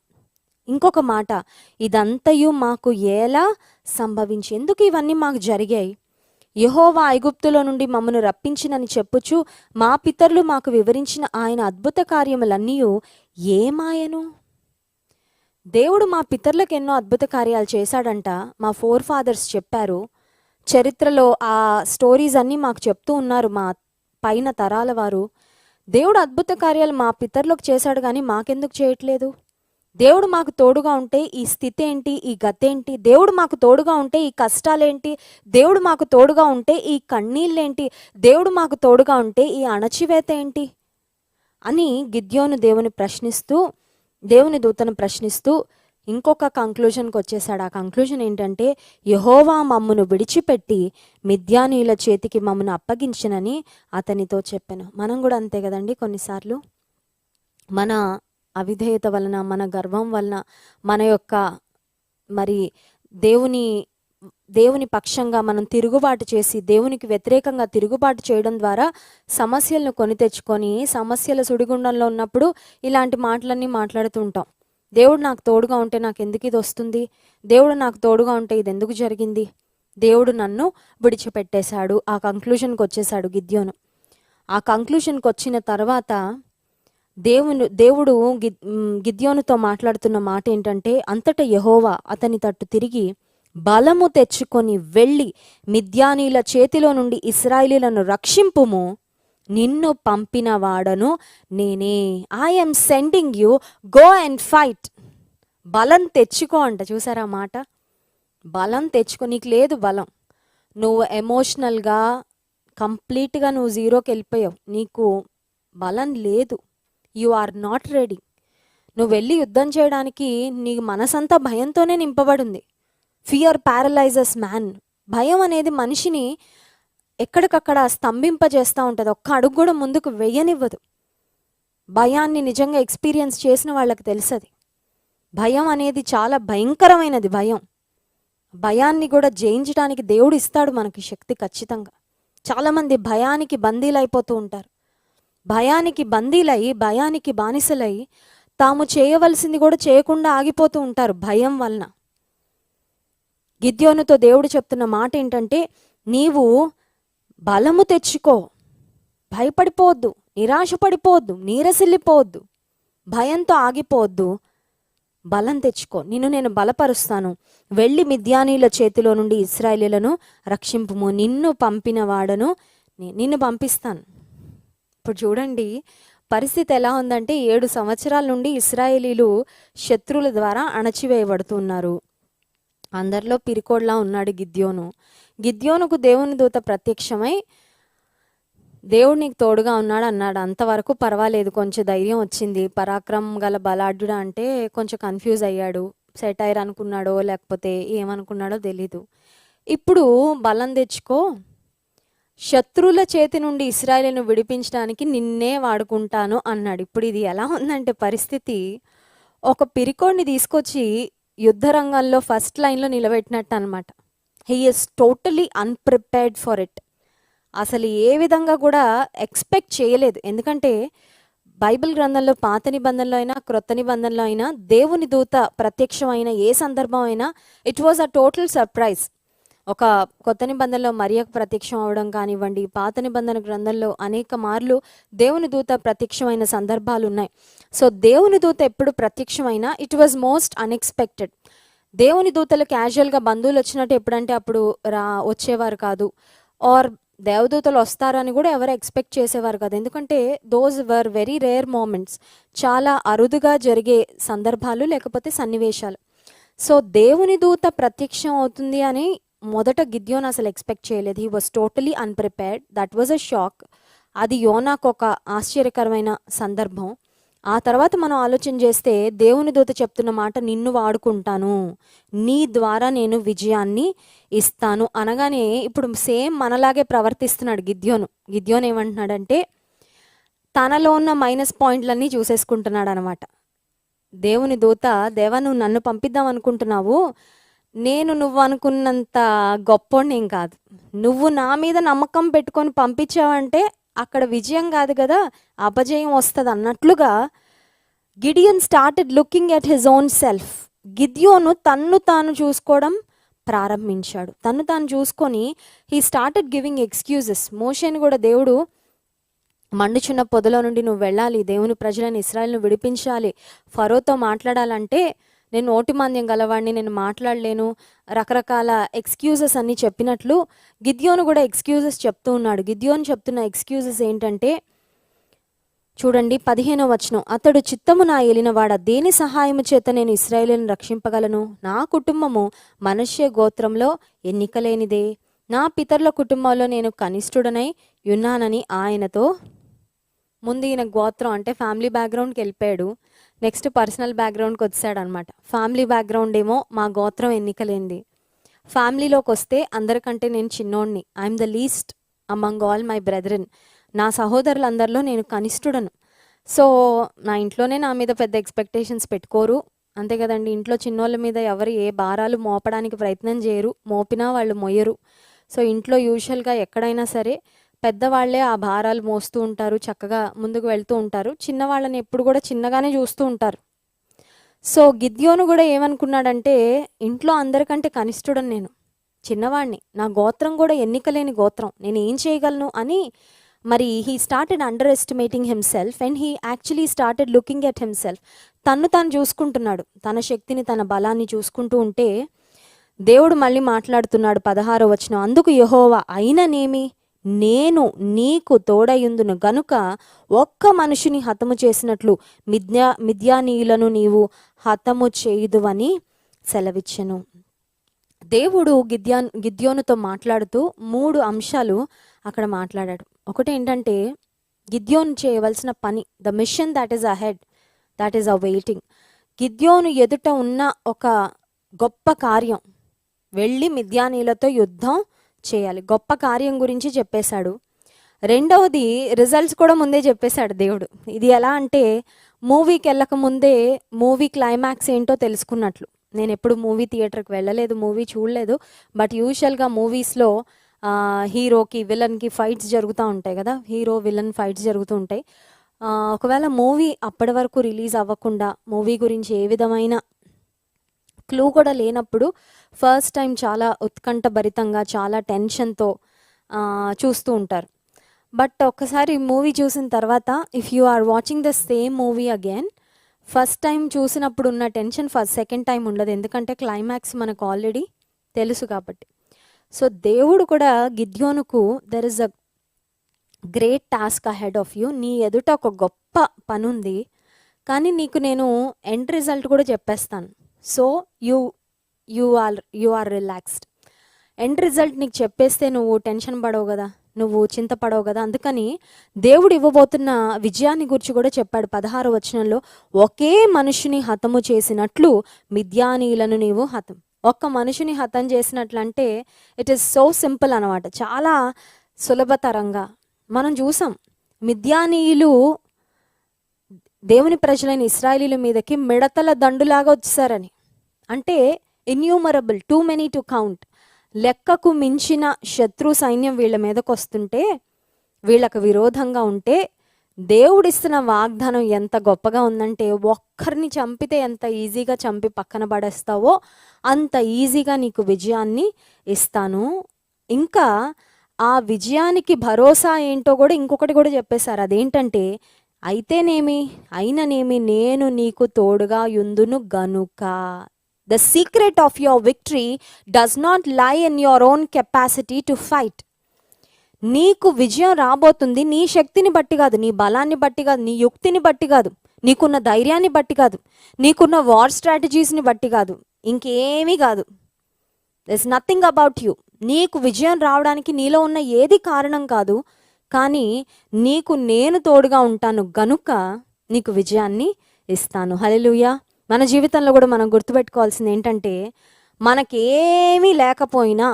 A: ఇంకొక మాట, ఇదంతయు మాకు ఎలా సంభవించి, ఎందుకు ఇవన్నీ మాకు జరిగాయి? యెహోవా ఐగుప్తులో నుండి మమ్మను రప్పించినని చెప్పుచు మా పితరులు మాకు వివరించిన ఆయన అద్భుత కార్యములన్నీ ఏమాయను? దేవుడు మా పితరులకు ఎన్నో అద్భుత కార్యాలు చేశాడంట. మా ఫోర్ ఫాదర్స్ చెప్పారు. చరిత్రలో ఆ స్టోరీస్ అన్నీ మాకు చెప్తూ ఉన్నారు మా పైన తరాల వారు. దేవుడు అద్భుత కార్యాలు మా పితరులకు చేశాడు, కానీ మాకెందుకు చేయట్లేదు? దేవుడు మాకు తోడుగా ఉంటే ఈ స్థితి ఏంటి, ఈ గతేంటి? దేవుడు మాకు తోడుగా ఉంటే ఈ కష్టాలేంటి? దేవుడు మాకు తోడుగా ఉంటే ఈ కన్నీళ్ళేంటి? దేవుడు మాకు తోడుగా ఉంటే ఈ అణచివేత ఏంటి అని గిద్యోను దేవుని దూతను ప్రశ్నిస్తూ ఇంకొక కంక్లూజన్కి వచ్చేసాడు. ఆ కంక్లూజన్ ఏంటంటే, యెహోవా మమ్మును విడిచిపెట్టి మిద్యానీయుల చేతికి మమ్మను అప్పగించినని అతనితో చెప్పాను. మనం కూడా అంతే కదండి. కొన్నిసార్లు మన అవిధేయత వలన, మన గర్వం వలన, మన యొక్క మరి దేవుని పక్షంగా మనం తిరుగుబాటు చేసి దేవునికి వ్యతిరేకంగా తిరుగుబాటు చేయడం ద్వారా సమస్యలను కొని తెచ్చుకొని సమస్యల సుడిగుండంలో ఉన్నప్పుడు ఇలాంటి మాటలన్నీ మాట్లాడుతూ ఉంటాం. దేవుడు నాకు తోడుగా ఉంటే నాకు ఎందుకు ఇది వస్తుంది? దేవుడు నాకు తోడుగా ఉంటే ఇది ఎందుకు జరిగింది? దేవుడు నన్ను విడిచిపెట్టేశాడు. ఆ కంక్లూజన్కి వచ్చేసాడు గిద్యోను. ఆ కంక్లూజన్కి వచ్చిన తర్వాత దేవుడు గిద్యోనుతో మాట్లాడుతున్న మాట ఏంటంటే, అంతటా యెహోవా అతని తట్టు తిరిగి, బలము తెచ్చుకొని వెళ్ళి మిద్యానీల చేతిలో నుండి ఇశ్రాయేలీయులను రక్షింపుము, నిన్ను పంపిన వాడను నేనే. I am sending you, go and fight. బలం తెచ్చుకో అంట. చూసారా మాట? బలం తెచ్చుకో. నీకు లేదు బలం, నువ్వు ఎమోషనల్గా కంప్లీట్గా నువ్వు జీరోకి వెళ్ళిపోయావు, నీకు బలం లేదు, యు ఆర్ నాట్ రెడీ. నువ్వు వెళ్ళి యుద్ధం చేయడానికి నీ మనసంతా భయంతోనే నింపబడింది. Fear ప్యారలైజెస్ man. భయం అనేది మనిషిని ఎక్కడికక్కడ స్తంభింపజేస్తూ ఉంటుంది, ఒక్క అడుగు కూడా ముందుకు వెయ్యనివ్వదు. భయాన్ని నిజంగా ఎక్స్పీరియన్స్ చేసిన వాళ్ళకి తెలుసది. భయం అనేది చాలా భయంకరమైనది. భయాన్ని కూడా జయించడానికి దేవుడు ఇస్తాడు మనకి శక్తి ఖచ్చితంగా. చాలామంది భయానికి బందీలైపోతూ ఉంటారు. భయానికి బందీలై, భయానికి బానిసలై తాము చేయవలసింది కూడా చేయకుండా ఆగిపోతూ ఉంటారు భయం వలన. గిద్యోనుతో దేవుడు చెప్తున్న మాట ఏంటంటే, నీవు బలము తెచ్చుకో, భయపడిపోవద్దు, నిరాశపడిపోవద్దు, నీరసిల్లిపోవద్దు, భయంతో ఆగిపోవద్దు, బలం తెచ్చుకో, నేను బలపరుస్తాను, వెళ్ళి మిద్యానీల చేతిలో నుండి ఇశ్రాయేలీయులను రక్షింపుము, నిన్ను పంపిన వాడను నిన్ను పంపిస్తాను. ఇప్పుడు చూడండి పరిస్థితి ఎలా ఉందంటే, 7 సంవత్సరాల నుండి ఇశ్రాయేలీలు శత్రువుల ద్వారా అణచివేయబడుతున్నారు. అందరిలో పిరికోడ్లా ఉన్నాడు గిద్యోను. గిద్యోనుకు దేవుని దూత ప్రత్యక్షమై, దేవుడు నీకు తోడుగా ఉన్నాడు అన్నాడు. అంతవరకు పర్వాలేదు, కొంచెం ధైర్యం వచ్చింది. పరాక్రమం గల బలాఢ్యుడా అంటే కొంచెం కన్ఫ్యూజ్ అయ్యాడు. సెటైర్ అనుకున్నాడో లేకపోతే ఏమనుకున్నాడో తెలీదు. ఇప్పుడు బలం తెచ్చుకో, శత్రువుల చేతి నుండి ఇశ్రాయేలును విడిపించడానికి నిన్నే వాడుకుంటాను అన్నాడు. ఇప్పుడు ఇది ఎలా ఉందంటే పరిస్థితి, ఒక పిరికోడిని తీసుకొచ్చి యుద్ధ రంగంలో ఫస్ట్ లైన్లో నిలబెట్టినట్టు అనమాట. He is totally unprepared for it. అసలు ఏ విధంగా కూడా ఎక్స్పెక్ట్ చేయలేదు. ఎందుకంటే బైబిల్ గ్రంథంలో పాత నిబంధనలో అయినా క్రొత్త నిబంధనలో అయినా దేవుని దూత ప్రత్యక్షమైన ఏ సందర్భం అయినా it was a total surprise. ఒక కొత్త నిబంధనలో మరియకు ప్రత్యక్షం అవడం కానివ్వండి, పాత నిబంధన గ్రంథంలో అనేక మార్లు దేవుని దూత ప్రత్యక్షమైన సందర్భాలు ఉన్నాయి. సో దేవుని దూత ఎప్పుడు ప్రత్యక్షమైనా ఇట్ వాజ్ మోస్ట్ అన్ఎక్స్పెక్టెడ్. దేవుని దూతలు క్యాజువల్గా బంధువులు వచ్చినట్టు ఎప్పుడంటే అప్పుడు వచ్చేవారు కాదు, ఆర్ దేవదూతలు వస్తారని కూడా ఎవరు ఎక్స్పెక్ట్ చేసేవారు కాదు. ఎందుకంటే those were very rare moments, చాలా అరుదుగా జరిగే సందర్భాలు లేకపోతే సన్నివేశాలు. సో దేవుని దూత ప్రత్యక్షం అవుతుంది అని మొదట గిద్యోన్ అసలు ఎక్స్పెక్ట్ చేయలేదు. He was totally unprepared. That was a shock. అది యోనాకు ఒక ఆశ్చర్యకరమైన సందర్భం. ఆ తర్వాత మనం ఆలోచన చేస్తే దేవుని దూత చెప్తున్న మాట, నిన్ను వాడుకుంటాను, నీ ద్వారా నేను విజయాన్ని ఇస్తాను అనగానే ఇప్పుడు సేమ్ మనలాగే ప్రవర్తిస్తున్నాడు గిద్యోన్ ఏమంటున్నాడంటే, తనలో ఉన్న మైనస్ పాయింట్లన్నీ చూసేసుకుంటున్నాడు అనమాట. దేవుని దూత, దేవా నువ్వు నన్ను పంపిద్దాం అనుకుంటున్నావు, నువ్వు అనుకున్నంత గొప్పోడిని ఏం కాదు, నువ్వు నా మీద నమ్మకం పెట్టుకొని పంపించావంటే అక్కడ విజయం కాదు కదా, అపజయం వస్తుంది అన్నట్లుగా Gideon started looking at his own self. గిద్యోను తన్ను తాను చూసుకోవడం ప్రారంభించాడు. తన్ను తాను చూసుకొని హీ స్టార్టెడ్ గివింగ్ ఎక్స్క్యూజెస్. మోషేని కూడా దేవుడు, మండుచున్న పొదలో నుండి నువ్వు వెళ్ళాలి, దేవుని ప్రజలను ఇశ్రాయేలును విడిపించాలి, ఫరోతో మాట్లాడాలంటే నేను నోటి మాంద్యం గలవాడిని, నేను మాట్లాడలేను, రకరకాల ఎక్స్క్యూజెస్ అన్నీ చెప్పినట్లు గిద్యోను కూడా ఎక్స్క్యూజెస్ చెప్తూ ఉన్నాడు. గిద్యోను చెప్తున్న ఎక్స్క్యూజెస్ ఏంటంటే చూడండి 15వ వచనం, అతడు చిత్తము నా ఏలినవాడ, దేని సహాయము చేత నేను ఇశ్రాయేలును రక్షింపగలను? నా కుటుంబము మనష్య గోత్రంలో ఎన్నికలేనిదే, నా పితరుల కుటుంబంలో నేను కనిష్ఠుడనై ఉన్నానని ఆయనతో. ముందు ఈయన గోత్రం అంటే ఫ్యామిలీ బ్యాక్గ్రౌండ్కి వెళ్ళిపోయాడు, నెక్స్ట్ పర్సనల్ బ్యాక్గ్రౌండ్కి వచ్చాడు అనమాట. ఫ్యామిలీ బ్యాక్గ్రౌండ్ ఏమో మా గోత్రం ఎన్నికలేంది, ఫ్యామిలీలోకి వస్తే అందరికంటే నేను చిన్నోడిని, I'm the least among all my brethren, నా సహోదరులందరిలో నేను కనిష్ఠుడను. సో నా ఇంట్లోనే నా మీద పెద్ద ఎక్స్పెక్టేషన్స్ పెట్టుకోరు, అంతే కదండి. ఇంట్లో చిన్నోళ్ళ మీద ఎవరు ఏ భారాలు మోపడానికి ప్రయత్నం చేయరు, మోపినా వాళ్ళు మొయ్యరు. సో ఇంట్లో యూజువల్గా ఎక్కడైనా సరే పెద్దవాళ్లే ఆ భారాలు మోస్తూ ఉంటారు, చక్కగా ముందుకు వెళ్తూ ఉంటారు, చిన్నవాళ్ళని ఎప్పుడు కూడా చిన్నగానే చూస్తూ ఉంటారు. సో గిద్యోను కూడా ఏమనుకున్నాడంటే, ఇంట్లో అందరికంటే కనిష్ఠుడని నేను, చిన్నవాడిని, నా గోత్రం కూడా ఎన్నికలేని గోత్రం, నేను ఏం చేయగలను అని మరి he started under estimating himself and he actually started looking at himself. తను తాను చూసుకుంటున్నాడు, తన శక్తిని తన బలాన్ని చూసుకుంటూ ఉంటే దేవుడు మళ్ళీ మాట్లాడుతున్నాడు. 16వ వచనం, అందుకు యెహోవా అయిననేమి, నేను నీకు తోడయుందును గనుక ఒక్క మనుషుని హతము చేసినట్లు మిద్యానీయులను నీవు హతము చేయుదువని సెలవిచ్చెను. దేవుడు గిద్యోనుతో మాట్లాడుతూ 3 అంశాలు అక్కడ మాట్లాడాడు. ఒకటి ఏంటంటే గిద్యోను చేయవలసిన పని, the mission that is ahead, that is awaiting. గిద్యోను ఎదుట ఉన్న ఒక గొప్ప కార్యం, వెళ్ళి మిద్యానీలతో యుద్ధం చేయాలి. గొప్ప కార్యం గురించి చెప్పేశాడు. రెండవది రిజల్ట్స్ కూడా ముందే చెప్పేశాడు దేవుడు. ఇది ఎలా అంటే మూవీకి వెళ్ళక ముందే మూవీ క్లైమాక్స్ ఏంటో తెలుసుకున్నట్లు. నేను ఎప్పుడు మూవీ థియేటర్కి వెళ్ళలేదు, మూవీ చూడలేదు. బట్ యూజువల్గా మూవీస్లో హీరోకి విలన్కి ఫైట్స్ జరుగుతూ ఉంటాయి కదా, హీరో విలన్ ఫైట్స్ జరుగుతూ ఉంటాయి. ఒకవేళ మూవీ అప్పటి వరకు రిలీజ్ అవ్వకుండా, మూవీ గురించి ఏ విధమైన క్లూ కూడా లేనప్పుడు ఫస్ట్ టైం చాలా ఉత్కంఠభరితంగా, చాలా టెన్షన్తో చూస్తూ ఉంటారు. బట్ ఒక్కసారి మూవీ చూసిన తర్వాత if you are watching the same movie again, first time చూసినప్పుడు ఉన్న టెన్షన్ సెకండ్ టైం ఉండదు. ఎందుకంటే క్లైమాక్స్ మనకు ఆల్రెడీ తెలుసు కాబట్టి. సో దేవుడు కూడా గిద్యోనుకు there is a great task ahead of you, నీ ఎదుట ఒక గొప్ప పని ఉంది, కానీ నీకు నేను ఎండ్ రిజల్ట్ కూడా చెప్పేస్తాను. So you are relaxed. End result నీకు చెప్పేస్తే నువ్వు టెన్షన్ పడవు కదా, నువ్వు చింతపడవు కదా. అందుకని దేవుడు ఇవ్వబోతున్న విజయాన్ని గురించి కూడా చెప్పాడు 16వ వచనంలో, ఒకే మనుషుని హతము చేసినట్లు మిద్యానీయులను నీవు హతం. ఒక్క మనుషుని హతం చేసినట్లు అంటే ఇట్ ఈస్ సో సింపుల్ అనమాట, చాలా సులభతరంగా. మనం చూసాం మిద్యానీయులు దేవుని ప్రజలైన ఇశ్రాయేలీల మీదకి మిడతల దండులాగా వచ్చేసారని. అంటే innumerable, too many to count, లెక్కకు మించిన శత్రు సైన్యం వీళ్ళ మీదకి వస్తుంటే, వీళ్ళకు విరోధంగా ఉంటే, దేవుడిస్తున్న వాగ్దానం ఎంత గొప్పగా ఉందంటే, ఒక్కరిని చంపితే ఎంత ఈజీగా చంపి పక్కన పడేస్తావో అంత ఈజీగా నీకు విజయాన్ని ఇస్తాను. ఇంకా ఆ విజయానికి భరోసా ఏంటో కూడా ఇంకొకటి కూడా చెప్పేశారు. అదేంటంటే, అయిననేమి నేను నీకు తోడుగా యుందును గనుక. The secret of your victory does not lie in your own capacity to fight. నీకు విజయం రాబోతుంది నీ శక్తిని బట్టి కాదు, నీ బలాన్ని బట్టి కాదు, నీ యుక్తిని బట్టి కాదు, నీకున్న ధైర్యాన్ని బట్టి కాదు, నీకున్న వార్ స్ట్రాటజీస్ని బట్టి కాదు, ఇంకేమీ కాదు. There's nothing about you. నీకు విజయం రావడానికి నీలో ఉన్న ఏది కారణం కాదు, కానీ నీకు నేను తోడుగా ఉంటాను గనుక నీకు విజయాన్ని ఇస్తాను. హల్లెలూయా. మన జీవితంలో కూడా మనం గుర్తుపెట్టుకోవాల్సింది ఏంటంటే, మనకేమీ లేకపోయినా,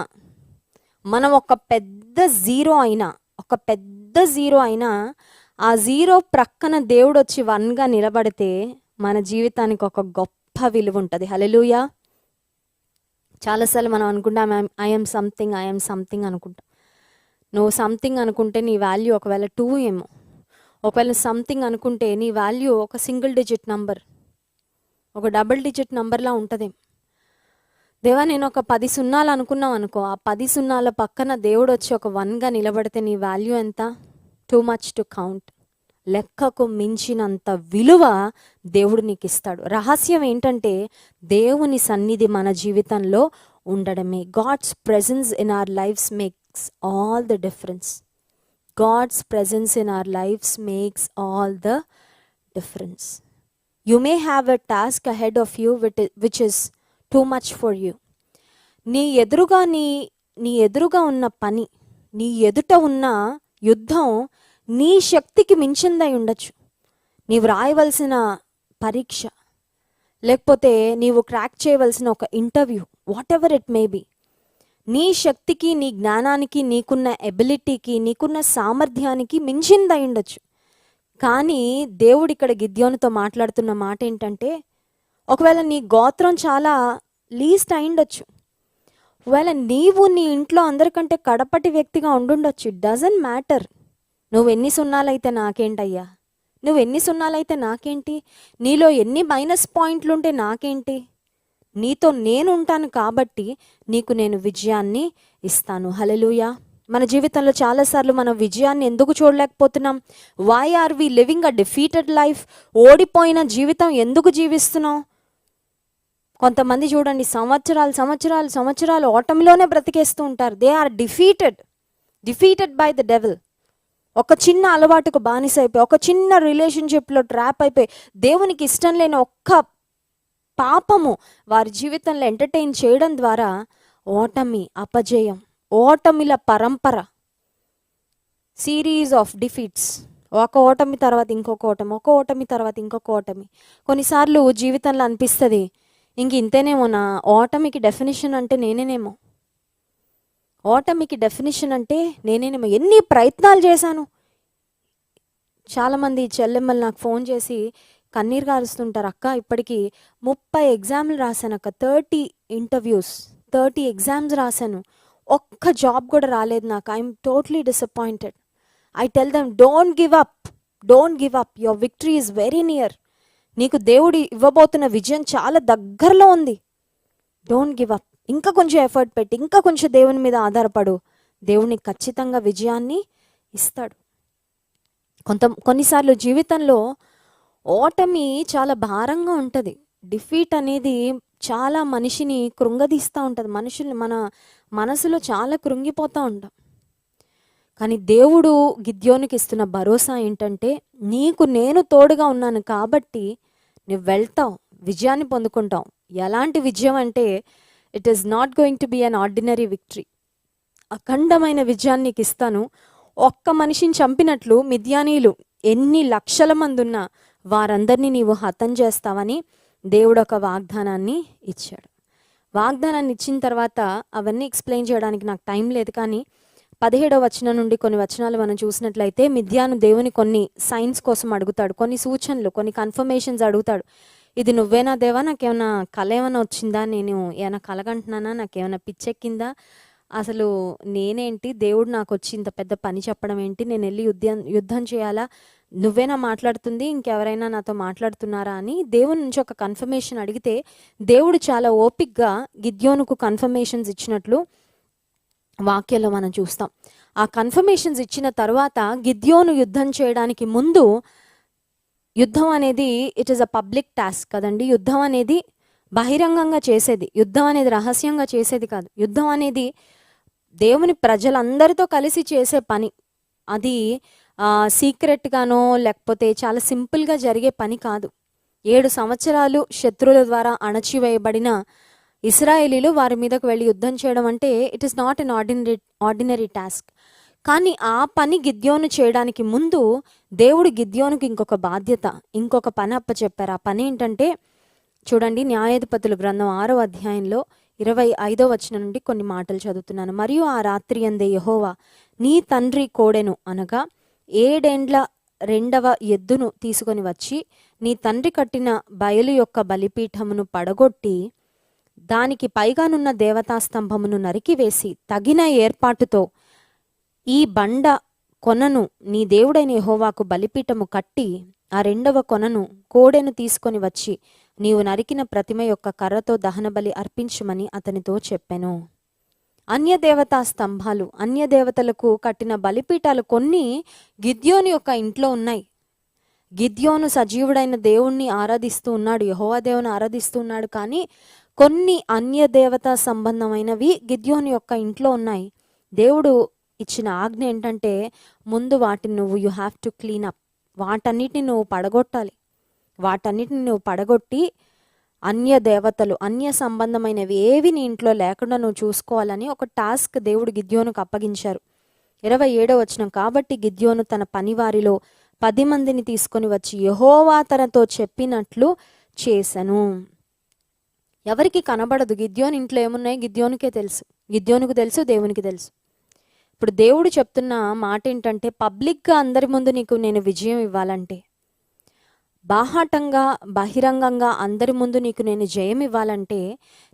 A: మనం ఒక పెద్ద జీరో అయినా ఆ జీరో ప్రక్కన దేవుడు వచ్చి 1గా నిలబడితే మన జీవితానికి ఒక గొప్ప విలువ ఉంటుంది. హల్లెలూయా. చాలాసార్లు మనం అనుకుంటాం ఐఎమ్ సంథింగ్ అనుకుంటాం. నువ్వు సంథింగ్ అనుకుంటే నీ వాల్యూ ఒకవేళ 2 ఏమో, ఒకవేళ సంథింగ్ అనుకుంటే నీ వాల్యూ ఒక సింగిల్ డిజిట్ నంబర్, ఒక డబుల్ డిజిట్ నంబర్లా ఉంటుంది. దేవా నేను ఒక 10 సున్నాలు అనుకున్నాం అనుకో, ఆ 10 సున్నాల పక్కన దేవుడు వచ్చి ఒక 1గా నిలబడితే నీ వాల్యూ ఎంత? Two much to count. లెక్కకు మించినంత విలువ దేవుడు నీకు ఇస్తాడు. రహస్యం ఏంటంటే దేవుని సన్నిధి మన జీవితంలో ఉండడమే. God's presence in our lives makes all the difference. God's presence in our lives makes all the difference. You may have a task ahead of you which is too much for you. నీ ఎదురుగా ఉన్న పని, నీ ఎదుట ఉన్న యుద్ధం నీ శక్తికి మించిందై ఉండొచ్చు. నీవు రాయవలసిన పరీక్ష, లేకపోతే నీవు క్రాక్ చేయవలసిన ఒక interview, what ever it may be, నీ శక్తికి, నీ జ్ఞానానికి, నీకున్న ఎబిలిటీకి, నీకున్న సామర్థ్యానికి మించిందై ఉండొచ్చు. కానీ దేవుడు ఇక్కడ గిద్యోనుతో మాట్లాడుతున్న మాట ఏంటంటే, ఒకవేళ నీ గోత్రం చాలా లీస్ట్ అయిండొచ్చు, ఒకవేళ నీవు నీ ఇంట్లో అందరికంటే కడపటి వ్యక్తిగా ఉండుండొచ్చు. It doesn't matter. నువ్వు ఎన్ని సున్నాలైతే నాకేంటయ్యా, నువ్వు ఎన్ని సున్నాలైతే నాకేంటి, నీలో ఎన్ని మైనస్ పాయింట్లు ఉంటే నాకేంటి, నీతో నేను ఉంటాను కాబట్టి నీకు నేను విజయాన్ని ఇస్తాను. హల్లెలూయా. మన జీవితంలో చాలాసార్లు మనం విజయాన్ని ఎందుకు చూడలేకపోతున్నాం? Why are we living a defeated life? ఓడిపోయిన జీవితం ఎందుకు జీవిస్తున్నాం? కొంతమంది చూడండి సంవత్సరాలు ఓటమిలోనే బ్రతికేస్తూ ఉంటారు. They are defeated by the devil. ఒక చిన్న అలవాటుకు బానిసైపోయి, ఒక చిన్న రిలేషన్షిప్లో ట్రాప్ అయిపోయి, దేవునికి ఇష్టం లేని ఒక్క పాపము వారి జీవితంలో ఎంటర్టైన్ చేయడం ద్వారా ఓటమి, అపజయం, ఓటమిల పరంపర, సిరీస్ ఆఫ్ డిఫీట్స్. ఒక ఓటమి తర్వాత ఇంకొక ఓటమి, ఒక ఓటమి తర్వాత ఇంకొక ఓటమి. కొన్నిసార్లు జీవితంలో అనిపిస్తుంది, ఇంక ఇంతేనేమో, నా ఓటమికి డెఫినేషన్ అంటే నేనేనేమో, ఓటమికి డెఫినేషన్ అంటే నేనేనేమో, ఎన్ని ప్రయత్నాలు చేశాను. చాలామంది చెల్లెమ్మలు నాకు ఫోన్ చేసి కన్నీరు కారుస్తుంటారు, అక్క ఇప్పటికీ 30 ఎగ్జామ్లు రాశాను అక్క, 30 ఇంటర్వ్యూస్, 30 ఎగ్జామ్స్ రాశాను, ఒక్క జాబ్ కూడా రాలేదు నాకు, I'm totally disappointed. I tell them, don't give up, don't give up, your victory is very near. నీకు దేవుడు ఇవ్వబోతున్న విజయం చాలా దగ్గరలో ఉంది. డోంట్ గివ్ అప్, ఇంకా కొంచెం ఎఫర్ట్ పెట్టి, ఇంకా కొంచెం దేవుని మీద ఆధారపడు, దేవుడిని ఖచ్చితంగా విజయాన్ని ఇస్తాడు. కొన్నిసార్లు జీవితంలో ఓటమి చాలా భారంగా ఉంటుంది. డిఫీట్ అనేది చాలా మనిషిని కృంగదీస్తూ ఉంటుంది. మన మనసులో చాలా కృంగిపోతూ ఉంటాం. కానీ దేవుడు గిద్యోనికి ఇస్తున్న భరోసా ఏంటంటే, నీకు నేను తోడుగా ఉన్నాను కాబట్టి నువ్వు వెళ్తావు, విజయాన్ని పొందుకుంటావు. ఎలాంటి విజయం అంటే, it is not going to be an ordinary victory. అఖండమైన విజయాన్ని నీకు ఇస్తాను. ఒక్క మనిషిని చంపినట్లు మిద్యానీయులు ఎన్ని లక్షల మంది ఉన్నా వారందరినీ నీవు హతం చేస్తావని దేవుడు ఒక వాగ్దానాన్ని ఇచ్చాడు. వాగ్దానాన్ని ఇచ్చిన తర్వాత అవన్నీ ఎక్స్ప్లెయిన్ చేయడానికి నాకు టైం లేదు, కానీ 17వ వచనం నుండి కొన్ని వచనాలు మనం చూసినట్లయితే, మిద్యాను దేవుని కొన్ని సైన్స్ కోసం అడుగుతాడు, కొన్ని సూచనలు, కొన్ని కన్ఫర్మేషన్స్ అడుగుతాడు. ఇది నువ్వేనా దేవా, నాకేమైనా కళ ఏమైనా వచ్చిందా, నేను ఏమైనా కలగంటున్నానా, నాకేమైనా పిచ్చెక్కిందా, అసలు నేనేంటి, దేవుడు నాకు వచ్చి ఇంత పెద్ద పని చెప్పడం ఏంటి, నేను వెళ్ళి యుద్ధం చేయాలా, నువ్వేనా మాట్లాడుతుంది, ఇంకెవరైనా నాతో మాట్లాడుతున్నారా అని దేవుని నుంచి ఒక కన్ఫర్మేషన్ అడిగితే, దేవుడు చాలా ఓపిక్గా గిద్యోనుకు కన్ఫర్మేషన్స్ ఇచ్చినట్లు వాక్యంలో మనం చూస్తాం. ఆ కన్ఫర్మేషన్స్ ఇచ్చిన తర్వాత గిద్యోను యుద్ధం చేయడానికి ముందు, యుద్ధం అనేది it is a public task కదండి. యుద్ధం అనేది బహిరంగంగా చేసేది, యుద్ధం అనేది రహస్యంగా చేసేది కాదు. యుద్ధం అనేది దేవుని ప్రజలందరితో కలిసి చేసే పని. అది సీక్రెట్గానో లేకపోతే చాలా సింపుల్గా జరిగే పని కాదు. 7 సంవత్సరాలు శత్రువుల ద్వారా అణచివేయబడిన ఇశ్రాయేలీలు వారి మీదకు వెళ్ళి యుద్ధం చేయడం అంటే it is not an ordinary task. కానీ ఆ పని గిద్యోను చేయడానికి ముందు దేవుడు గిద్యోనుకు ఇంకొక బాధ్యత, ఇంకొక పని అప్పచెప్పారు. ఆ పని ఏంటంటే, చూడండి, న్యాయాధిపతుల గ్రంథం 6వ అధ్యాయంలో 25వ వచనం నుండి కొన్ని మాటలు చదువుతున్నాను. మరియు ఆ రాత్రి అందే యెహోవా నీ తండ్రి కోడెను అనగా 7 ఏండ్ల 2వ ఎద్దును తీసుకొని వచ్చి నీ తండ్రి కట్టిన బయలు యొక్క బలిపీఠమును పడగొట్టి దానికి పైగానున్న దేవతాస్తంభమును నరికివేసి తగిన ఏర్పాటుతో ఈ బండ కొనను నీ దేవుడైన యెహోవాకు బలిపీఠము కట్టి ఆ 2వ కొనను కోడెను తీసుకొని వచ్చి నీవు నరికిన ప్రతిమ యొక్క కర్రతో దహనబలి అర్పించమని అతనితో చెప్పెను. అన్యదేవతా స్తంభాలు, అన్యదేవతలకు కట్టిన బలిపీఠాలు కొన్ని గిద్యోను యొక్క ఇంట్లో ఉన్నాయి. గిద్యోను సజీవుడైన దేవుణ్ణి ఆరాధిస్తూ ఉన్నాడు, యెహోవా దేవుని ఆరాధిస్తూ ఉన్నాడు. కానీ కొన్ని అన్యదేవతా సంబంధమైనవి గిద్యోను యొక్క ఇంట్లో ఉన్నాయి. దేవుడు ఇచ్చిన ఆజ్ఞ ఏంటంటే, ముందు వాటిని నువ్వు you have to clean up, వాటన్నిటిని నువ్వు పడగొట్టాలి. వాటన్నిటిని నువ్వు పడగొట్టి అన్య దేవతలు, అన్య సంబంధమైనవి ఏవి నీ ఇంట్లో లేకుండా నువ్వు చూసుకోవాలని ఒక టాస్క్ దేవుడు గిద్యోనుకు అప్పగించారు. 27వ వచనం, కాబట్టి గిద్యోను తన పనివారిలో 10 మందిని తీసుకొని వచ్చి యెహోవా తనతో చెప్పినట్లు చేసెను. ఎవరికి కనబడదు, గిద్యోను ఇంట్లో ఏమున్నాయి గిద్యోనుకే తెలుసు, గిద్యోనుకు తెలుసు, దేవునికి తెలుసు. ఇప్పుడు దేవుడు చెప్తున్న మాట ఏంటంటే, పబ్లిక్గా అందరి ముందు నీకు నేను విజయం ఇవ్వాలంటే, బాహాటంగా బహిరంగంగా అందరి ముందు నీకు నేను జయం ఇవ్వాలంటే,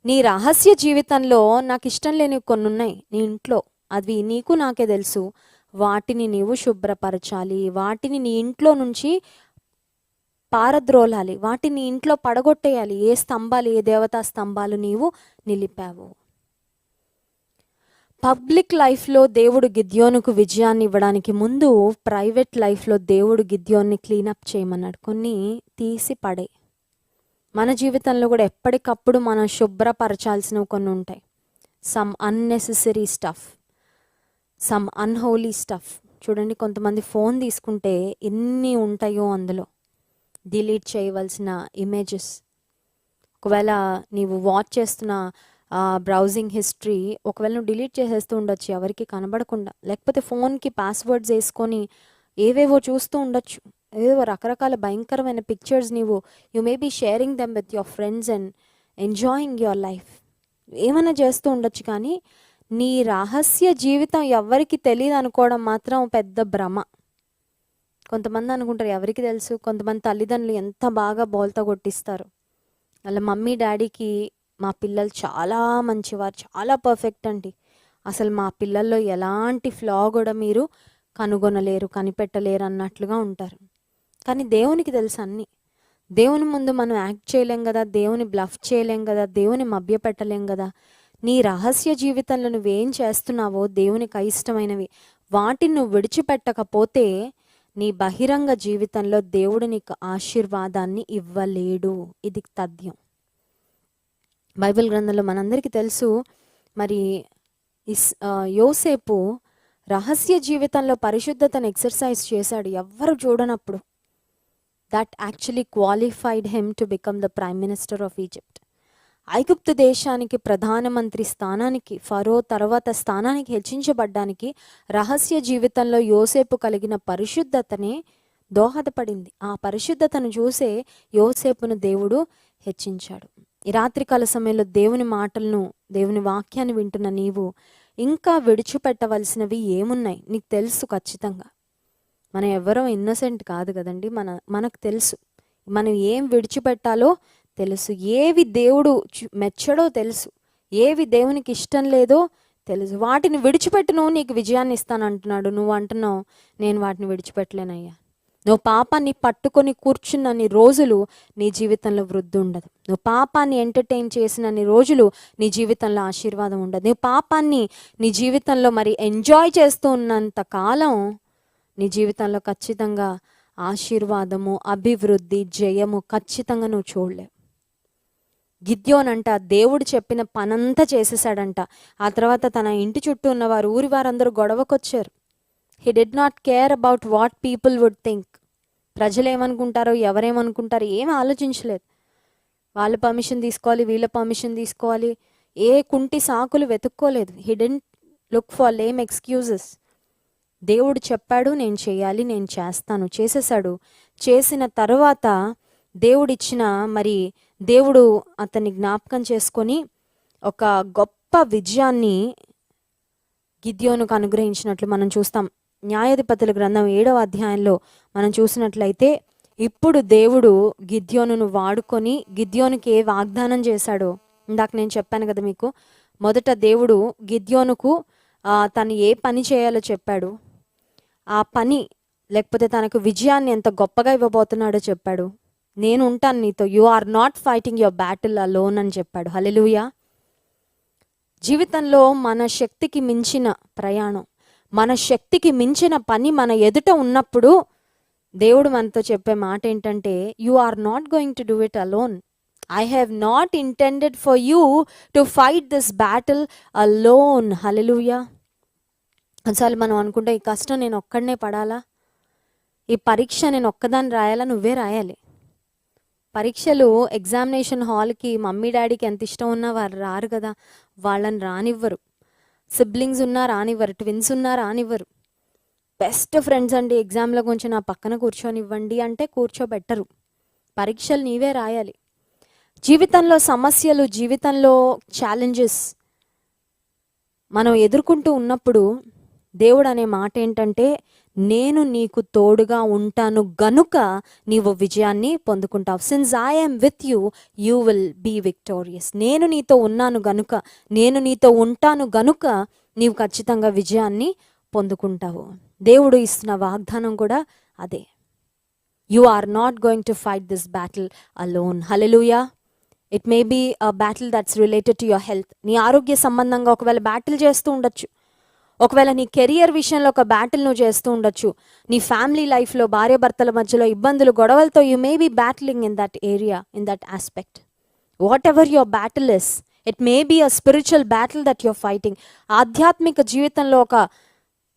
A: నీ రహస్య జీవితంలో నాకు ఇష్టం లేనివి కొన్ని ఉన్నాయి నీ ఇంట్లో, అవి నీకు నాకే తెలుసు, వాటిని నీవు శుభ్రపరచాలి, వాటిని నీ ఇంట్లో నుంచి పారద్రోలాలి, వాటిని ఇంట్లో పడగొట్టేయాలి. ఏ స్తంభాలు, ఏ దేవతా స్తంభాలు నీవు నిలిపావు. పబ్లిక్ లైఫ్లో దేవుడు గిద్యోనుకు విజయాన్ని ఇవ్వడానికి ముందు ప్రైవేట్ లైఫ్లో దేవుడు గిద్యోన్ని క్లీనప్ చేయమన్నాడు. కొన్ని తీసి పడే. మన జీవితంలో కూడా ఎప్పటికప్పుడు మనం శుభ్రపరచాల్సినవి కొన్ని ఉంటాయి. Some unnecessary stuff, some unholy stuff. చూడండి, కొంతమంది ఫోన్ తీసుకుంటే ఎన్ని ఉంటాయో అందులో, డిలీట్ చేయవలసిన ఇమేజెస్. ఒకవేళ నీవు వాచ్ చేస్తున్న బ్రౌజింగ్ హిస్టరీ ఒకవేళ నువ్వు డిలీట్ చేసేస్తూ ఉండొచ్చు ఎవరికి కనబడకుండా. లేకపోతే ఫోన్‌కి పాస్వర్డ్స్ యేసుకొని ఏవేవో చూస్తూ ఉండొచ్చు. ఏవేవో రకరకాల భయంకరమైన pictures you may be sharing them with your friends and enjoying your life. ఏమైనా చేస్తూ ఉండొచ్చు, కానీ నీ రహస్య జీవితం ఎవ్వరికీ తెలీదనుకోవడం మాత్రం పెద్ద భ్రమ. కొంతమంది అనుకుంటారు ఎవరికి తెలుసు. కొంతమంది తల్లిదండ్రులు ఎంత బాగా బోల్తా కొట్టిస్తారు. వాళ్ళ మమ్మీ డాడీకి మా పిల్లలు చాలా మంచివారు, చాలా పర్ఫెక్ట్ అండి, అసలు మా పిల్లల్లో ఎలాంటి ఫ్లా కూడా మీరు కనుగొనలేరు, కనిపెట్టలేరు అన్నట్లుగా ఉంటారు. కానీ దేవునికి తెలుసు అన్నీ. దేవుని ముందు మనం యాక్ట్ చేయలేం కదా, దేవుని బ్లఫ్ చేయలేం కదా, దేవుని మభ్యపెట్టలేం కదా. నీ రహస్య జీవితంలో నువ్వేం చేస్తున్నావో దేవునికి అయిష్టమైనవి వాటిని నువ్వు విడిచిపెట్టకపోతే నీ బహిరంగ జీవితంలో దేవుడు నీకు ఆశీర్వాదాన్ని ఇవ్వలేడు. ఇది తథ్యం. బైబిల్ గ్రంథంలో మనందరికీ తెలుసు, మరి యోసేపు రహస్య జీవితంలో పరిశుద్ధతను ఎక్సర్సైజ్ చేశాడు ఎవ్వరు చూడనప్పుడు. That actually qualified him to become the prime minister of Egypt. ఐగుప్తు దేశానికి ప్రధానమంత్రి స్థానానికి, ఫరో తర్వాత స్థానానికి హెచ్చించబడ్డానికి రహస్య జీవితంలో యోసేపు కలిగిన పరిశుద్ధతనే దోహదపడింది. ఆ పరిశుద్ధతను చూసే యోసేపును దేవుడు హెచ్చించాడు. ఈ రాత్రికాల సమయంలో దేవుని మాటలను, దేవుని వాక్యాన్ని వింటున్న నీవు ఇంకా విడిచిపెట్టవలసినవి ఏమున్నాయి నీకు తెలుసు ఖచ్చితంగా. మనం ఎవరో ఇన్నోసెంట్ కాదు కదండి. మనకు తెలుసు మనం ఏం విడిచిపెట్టాలో తెలుసు. ఏవి దేవుడు మెచ్చడో తెలుసు, ఏవి దేవునికి ఇష్టం లేదో తెలుసు. వాటిని విడిచిపెట్టి నువ్వు నీకు విజయాన్ని ఇస్తానంటున్నాడు. నువ్వు అంటున్నావు నేను వాటిని విడిచిపెట్టలేనయ్యా. నువ్వు పాపాన్ని పట్టుకొని కూర్చున్నన్ని రోజులు నీ జీవితంలో వృద్ధి ఉండదు. నువ్వు పాపాన్ని ఎంటర్టైన్ చేసినన్ని రోజులు నీ జీవితంలో ఆశీర్వాదం ఉండదు. నువ్వు పాపాన్ని నీ జీవితంలో మరి ఎంజాయ్ చేస్తూ ఉన్నంత కాలం నీ జీవితంలో ఖచ్చితంగా ఆశీర్వాదము, అభివృద్ధి, జయము ఖచ్చితంగా నువ్వు చూడలేవు. గిద్యోన్ అంట దేవుడు చెప్పిన పనంతా చేసేసాడంట. ఆ తర్వాత తన ఇంటి చుట్టూ ఉన్నవారు, ఊరి వారందరూ గొడవకొచ్చారు. He did not care about what people would think. ప్రజలు ఏమనుకుంటారో, ఎవరేమనుకుంటారో ఏమీ ఆలోచించలేదు. వాళ్ళ పర్మిషన్ తీసుకోవాలి, వీళ్ళ పర్మిషన్ తీసుకోవాలి, ఏ కుంటి సాకులు వెతుక్కోలేదు. He didn't look for lame excuses. దేవుడు చెప్పాడు నేను చేయాలి, నేను చేస్తాను, చేసేసాడు. చేసిన తర్వాత దేవుడు అతన్ని జ్ఞాపకం చేసుకొని ఒక గొప్ప విజయాన్ని గిద్యోనుకు అనుగ్రహించినట్లు మనం చూస్తాం. న్యాయాధిపతుల గ్రంథం 7వ అధ్యాయంలో మనం చూసినట్లయితే, ఇప్పుడు దేవుడు గిద్యోనును వాడుకొని గిద్యోనుకి ఏ వాగ్దానం చేశాడో ఇందాక నేను చెప్పాను కదా మీకు. మొదట దేవుడు గిద్యోనుకు తను ఏ పని చేయాలో చెప్పాడు. ఆ పని లేకపోతే తనకు విజయాన్ని ఎంత గొప్పగా ఇవ్వబోతున్నాడో చెప్పాడు. నేను ఉంటాను నీతో, you are not fighting your battle alone అని చెప్పాడు. హల్లెలూయా. జీవితంలో మన శక్తికి మించిన ప్రయాణం, మన శక్తికి మించిన పని మన ఎదుట ఉన్నప్పుడు దేవుడు మనతో చెప్పే మాట ఏంటంటే, you are not going to do it alone. I have not intended for you to fight this battle alone. Hallelujah. అసలు మనం అనుకుంటే ఈ కష్టం నేను ఒక్కడనే పడాలా, ఈ పరీక్ష నేను ఒక్కదాన్ని రాయాలా? నువ్వే రాయాలి. పరీక్షలు ఎగ్జామినేషన్ హాల్కి మమ్మీ డాడీకి ఎంత ఇష్టం ఉన్నా వారు రారు కదా, వాళ్ళని రానివ్వరు. సిబ్లింగ్స్ ఉన్నా రానివ్వరు, ట్విన్స్ ఉన్నా రానివ్వరు. బెస్ట్ ఫ్రెండ్స్ అండి ఎగ్జామ్లో కొంచెం నా పక్కన కూర్చొనివ్వండి అంటే కూర్చోబెట్టరు. పరీక్షలు నీవే రాయాలి. జీవితంలో సమస్యలు, జీవితంలో ఛాలెంజెస్ మనం ఎదుర్కొంటూ ఉన్నప్పుడు దేవుడు అనే మాట ఏంటంటే, నేను నీకు తోడుగా ఉంటాను గనుక నీవు విజయాన్ని పొందుకుంటావు. Since I am with you, you will be victorious. నేను నీతో ఉన్నాను గనుక, నేను నీతో ఉంటాను గనుక నీవు ఖచ్చితంగా విజయాన్ని పొందుకుంటావు. దేవుడు ఇస్తున్న వాగ్దానం కూడా అదే. You are not going to fight this battle alone. Hallelujah. It may be a battle that's related to your health. నీ ఆరోగ్య సంబంధంగా ఒకవేళ బ్యాటిల్ చేస్తూ ఉండొచ్చు. ఒకవేళ నీ కెరియర్ విషయంలో ఒక బ్యాటిల్ నువ్వు చేస్తూ ఉండొచ్చు. నీ ఫ్యామిలీ లైఫ్లో భార్యాభర్తల మధ్యలో ఇబ్బందులు, గొడవలతో you may be battling in that area, in that aspect. Whatever your battle is, it may be a spiritual battle that your fighting. ఆధ్యాత్మిక జీవితంలో ఒక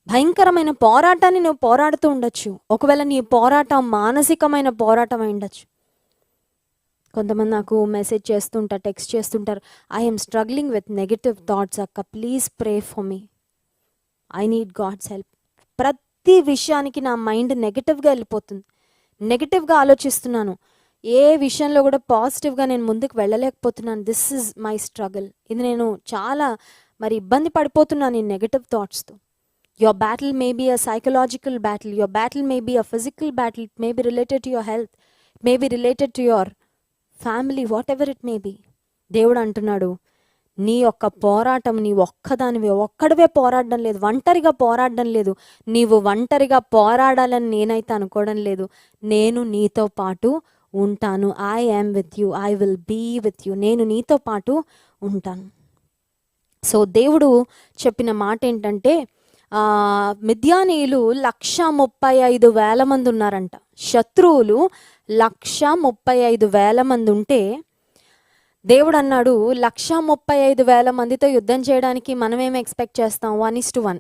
A: భయంకరమైన పోరాటాన్ని నువ్వు పోరాడుతూ ఉండొచ్చు. ఒకవేళ నీ పోరాటం మానసికమైన పోరాటం అయి ఉండొచ్చు. కొంతమంది నాకు మెసేజ్ చేస్తుంటారు, టెక్స్ట్ చేస్తుంటారు, I'm struggling with negative thoughts అక్క, please pray for me, I need God's help. ప్రతి విషయానికి నా మైండ్ నెగటివ్గా వెళ్ళిపోతుంది, నెగటివ్గా ఆలోచిస్తున్నాను. ఏ విషయంలో కూడా పాజిటివ్గా నేను ముందుకు వెళ్ళలేకపోతున్నాను. This is my struggle. ఇది నేను చాలా ఇబ్బంది పడిపోతున్నాను ఈ నెగటివ్ థాట్స్తో. Your battle may be a psychological battle, your battle may be a physical battle, may be related to your health, may be related to your family, whatever it may be. దేవుడు అంటున్నాడు, నీ యొక్క పోరాటం నీ ఒక్కడివే పోరాడడం లేదు, ఒంటరిగా పోరాడడం లేదు. నీవు ఒంటరిగా పోరాడాలని నేనైతే అనుకోవడం లేదు. నేను నీతో పాటు ఉంటాను. I am with you, I will be with you. నేను నీతో పాటు ఉంటాను. సో దేవుడు చెప్పిన మాట ఏంటంటే, మిద్యానీయులు 135,000 మంది ఉన్నారంట. శత్రువులు 135,000 మంది ఉంటే దేవుడు అన్నాడు, 135,000 మందితో యుద్ధం చేయడానికి మనమేమి ఎక్స్పెక్ట్ చేస్తాం? 1:1.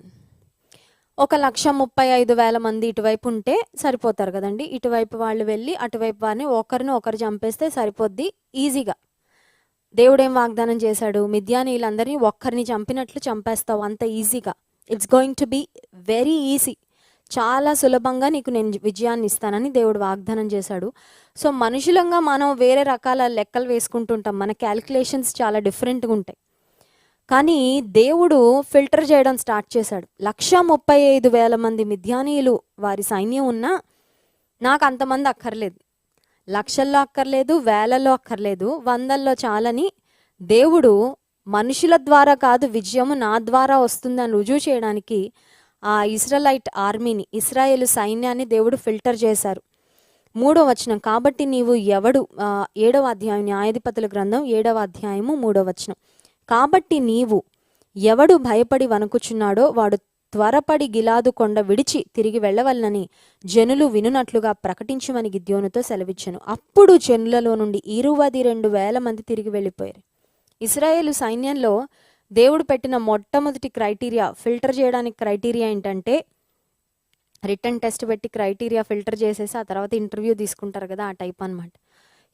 A: ఒక 135,000 మంది ఇటువైపు ఉంటే సరిపోతారు కదండి. ఇటువైపు వాళ్ళు వెళ్ళి అటువైపు వారిని ఒకరు చంపేస్తే సరిపోద్ది ఈజీగా. దేవుడేం వాగ్దానం చేశాడు? మిద్యానీయులందరినీ ఒక్కరిని చంపినట్లు చంపేస్తావు అంత ఈజీగా. It's going to be very easy. చాలా సులభంగా నీకు నేను విజయాన్ని ఇస్తానని దేవుడు వాగ్దానం చేశాడు. సో మనుషులంగా మనం వేరే రకాల లెక్కలు వేసుకుంటుంటాం, మన క్యాలిక్యులేషన్స్ చాలా డిఫరెంట్గా ఉంటాయి. కానీ దేవుడు ఫిల్టర్ చేయడం స్టార్ట్ చేశాడు. 135,000 మంది మిద్యానీయులు వారి సైన్యం ఉన్నా నాకు అంతమంది అక్కర్లేదు, లక్షల్లో అక్కర్లేదు, వేలలో అక్కర్లేదు, వందల్లో చాలని దేవుడు మనుషుల ద్వారా కాదు, విజయము నా ద్వారా వస్తుందని రుజువు చేయడానికి ఆ ఇజ్రాయెలైట్ ఆర్మీని, ఇశ్రాయేలు సైన్యాన్ని దేవుడు ఫిల్టర్ చేశారు. 3వ వచనం, కాబట్టి నీవు ఎవడు, 7వ అధ్యాయం న్యాయాధిపతుల గ్రంథం 7వ అధ్యాయము 3వ వచనం, కాబట్టి నీవు ఎవడు భయపడి వణుకుచున్నాడో వాడు త్వరపడి గిలాదు కొండ విడిచి తిరిగి వెళ్ళవలనని జనులు వినునట్లుగా ప్రకటించమని గిద్యోనుతో సెలవిచ్చెను. అప్పుడు జనులలో నుండి 22,000 మంది తిరిగి వెళ్ళిపోయారు. ఇశ్రాయేలు సైన్యంలో దేవుడు పెట్టిన మొట్టమొదటి క్రైటీరియా, ఫిల్టర్ చేయడానికి క్రైటీరియా ఏంటంటే, రిటర్న్ టెస్ట్ పెట్టి క్రైటీరియా ఫిల్టర్ చేసేసి ఆ తర్వాత ఇంటర్వ్యూ తీసుకుంటారు కదా, ఆ టైప్ అన్నమాట.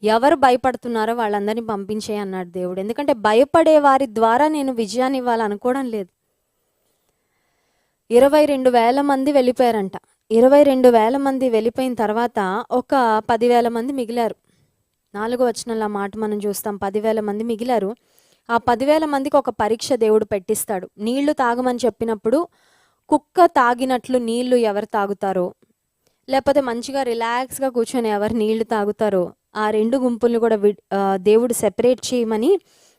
A: ఎవరు భయపడుతున్నారో వాళ్ళందరినీ పంపించే అన్నాడు దేవుడు. ఎందుకంటే భయపడే వారి ద్వారా నేను విజయాన్ని ఇవ్వాలనుకోవడం లేదు. 22,000 మంది వెళ్ళిపోయారంట. 22,000 మంది వెళ్ళిపోయిన తర్వాత ఒక 10,000 మంది మిగిలారు. 4వ వచనంలో ఆ మాట మనం చూస్తాం. 10,000 మంది మిగిలారు. ఆ 10,000 మందికి ఒక పరీక్ష దేవుడు పెట్టిస్తాడు. నీళ్లు తాగమని చెప్పినప్పుడు కుక్క తాగినట్లు నీళ్లు ఎవరు తాగుతారో, లేకపోతే మంచిగా రిలాక్స్గా కూర్చొని ఎవరు నీళ్లు తాగుతారో, ఆ 2 గుంపులను కూడా దేవుడు సెపరేట్ చేయమని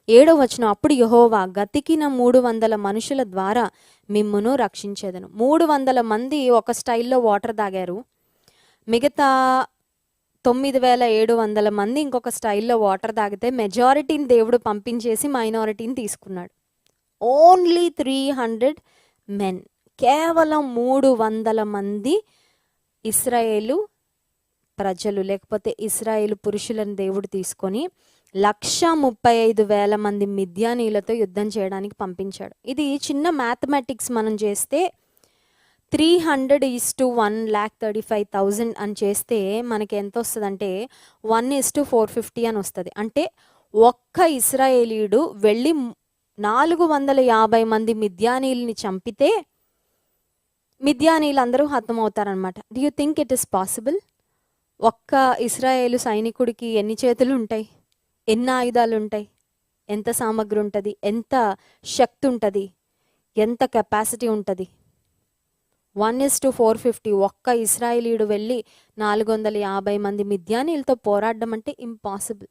A: 7వ వచనం, అప్పుడు యెహోవా గతికిన 300 మనుషుల ద్వారా మిమ్మును రక్షించేదను. 300 మంది ఒక స్టైల్లో వాటర్ తాగారు, మిగతా 9,700 మంది ఇంకొక స్టైల్లో వాటర్ తాగితే మెజారిటీని దేవుడు పంపించేసి మైనారిటీని తీసుకున్నాడు. ఓన్లీ 300 మెన్, కేవలం 300 మంది ఇశ్రాయేలు ప్రజలు లేకపోతే ఇశ్రాయేలు పురుషులను దేవుడు తీసుకొని 135,000 మంది మిద్యానీయులతో యుద్ధం చేయడానికి పంపించాడు. ఇది చిన్న మ్యాథమెటిక్స్ మనం చేస్తే 300:135,000 అని చేస్తే మనకి ఎంత వస్తుంది అంటే 1:450 అని వస్తుంది. అంటే ఒక్క ఇశ్రాయేలీయుడు వెళ్ళి 450 మంది మిద్యానీయుల్ని చంపితే మిద్యానీయులందరూ హతమవుతారనమాట. Do you think it is possible? ఒక్క ఇశ్రాయేలు సైనికుడికి ఎన్ని చేతులు ఉంటాయి, ఎన్ని ఆయుధాలు ఉంటాయి, ఎంత సామగ్రి ఉంటుంది, ఎంత శక్తి ఉంటుంది, ఎంత కెపాసిటీ ఉంటుంది? 1:450. ఒక్క ఇశ్రాయేలీయుడు వెళ్ళి 450 మంది మిద్యానీయులతో పోరాడడం అంటే ఇంపాసిబుల్.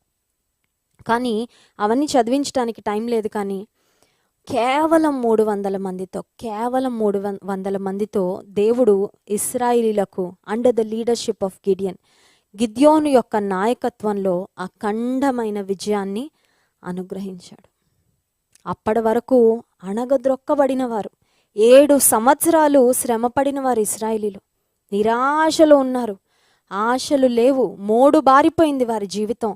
A: కానీ అవన్నీ చదివించడానికి టైం లేదు. కానీ కేవలం 300 మందితో దేవుడు ఇశ్రాయేలీలకు అండర్ ద లీడర్షిప్ ఆఫ్ గిద్యోను యొక్క నాయకత్వంలో అఖండమైన విజయాన్ని అనుగ్రహించాడు. అప్పటి వరకు అణగద్రొక్కబడిన వారు, 7 సంవత్సరాలు శ్రమపడిన వారు ఇశ్రాయేలీలు నిరాశలో ఉన్నారు. ఆశలు లేవు, మోడు బారిపోయింది వారి జీవితం.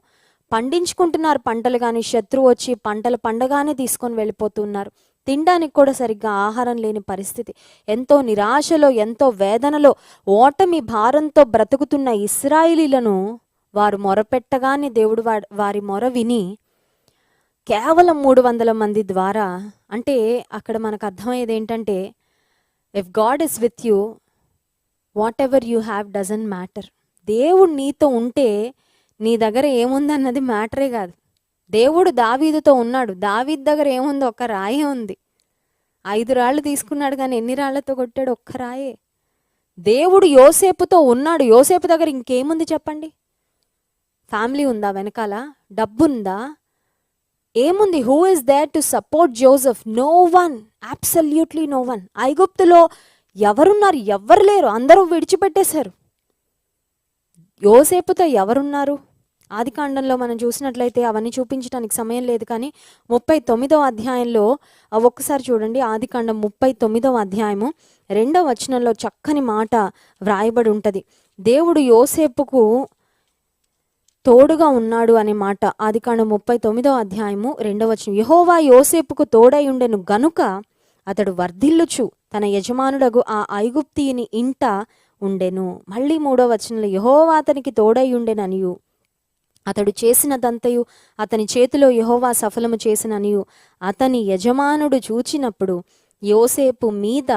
A: పండించుకుంటున్నారు పంటలు, కానీ శత్రువు వచ్చి పంటలు పండగానే తీసుకొని వెళ్ళిపోతున్నారు. తినడానికి కూడా సరిగ్గా ఆహారం లేని పరిస్థితి. ఎంతో నిరాశలో, ఎంతో వేదనలో, ఓటమి భారంతో బ్రతుకుతున్న ఇశ్రాయేలీలను వారు మొరపెట్టగానే దేవుడు వారి మొర విని కేవలం 300 మంది ద్వారా, అంటే అక్కడ మనకు అర్థమయ్యేది ఏంటంటే, if God is with you, what ever you have doesn't matter. దేవుడు నీతో ఉంటే నీ దగ్గర ఏముందన్నది మ్యాటరే కాదు. దేవుడు దావీదుతో ఉన్నాడు. దావీదు దగ్గర ఏముంది? ఒక్క రాయే ఉంది. 5 రాళ్ళు తీసుకున్నాడు, కానీ ఎన్ని రాళ్లతో కొట్టాడు? ఒక్క రాయే. దేవుడు యోసేపుతో ఉన్నాడు. యోసేపు దగ్గర ఇంకేముంది చెప్పండి? ఫ్యామిలీ ఉందా వెనకాల? డబ్బుందా? ఏముంది? Who is there to support Joseph? No one, absolutely no one. ఐగుప్తులో ఎవరున్నారు? ఎవ్వరు లేరు, అందరూ విడిచిపెట్టేశారు. యోసేపుతో ఎవరున్నారు? ఆదికాండంలో మనం చూసినట్లయితే అవన్నీ చూపించడానికి సమయం లేదు, కానీ 39వ అధ్యాయంలో ఒక్కసారి చూడండి. ఆదికాండం 39వ అధ్యాయము 2వ వచనంలో చక్కని మాట వ్రాయబడి ఉంటుంది. దేవుడు యోసేపుకు తోడుగా ఉన్నాడు అనే మాట. ఆదికాండం 39వ అధ్యాయము 2వ వచనం. యెహోవా యోసేపుకు తోడై ఉండెను గనుక అతడు వర్ధిల్లుచు తన యజమానుడగు ఆ ఐగుప్తీయుని ఇంట ఉండెను. మళ్ళీ 3వ వచనంలో యెహోవా అతనికి తోడై ఉండెననియు అతడు చేసినదంతయు అతని చేతిలో యెహోవా సఫలము చేసిననియు అతని యజమానుడు చూచినప్పుడు యోసేపు మీద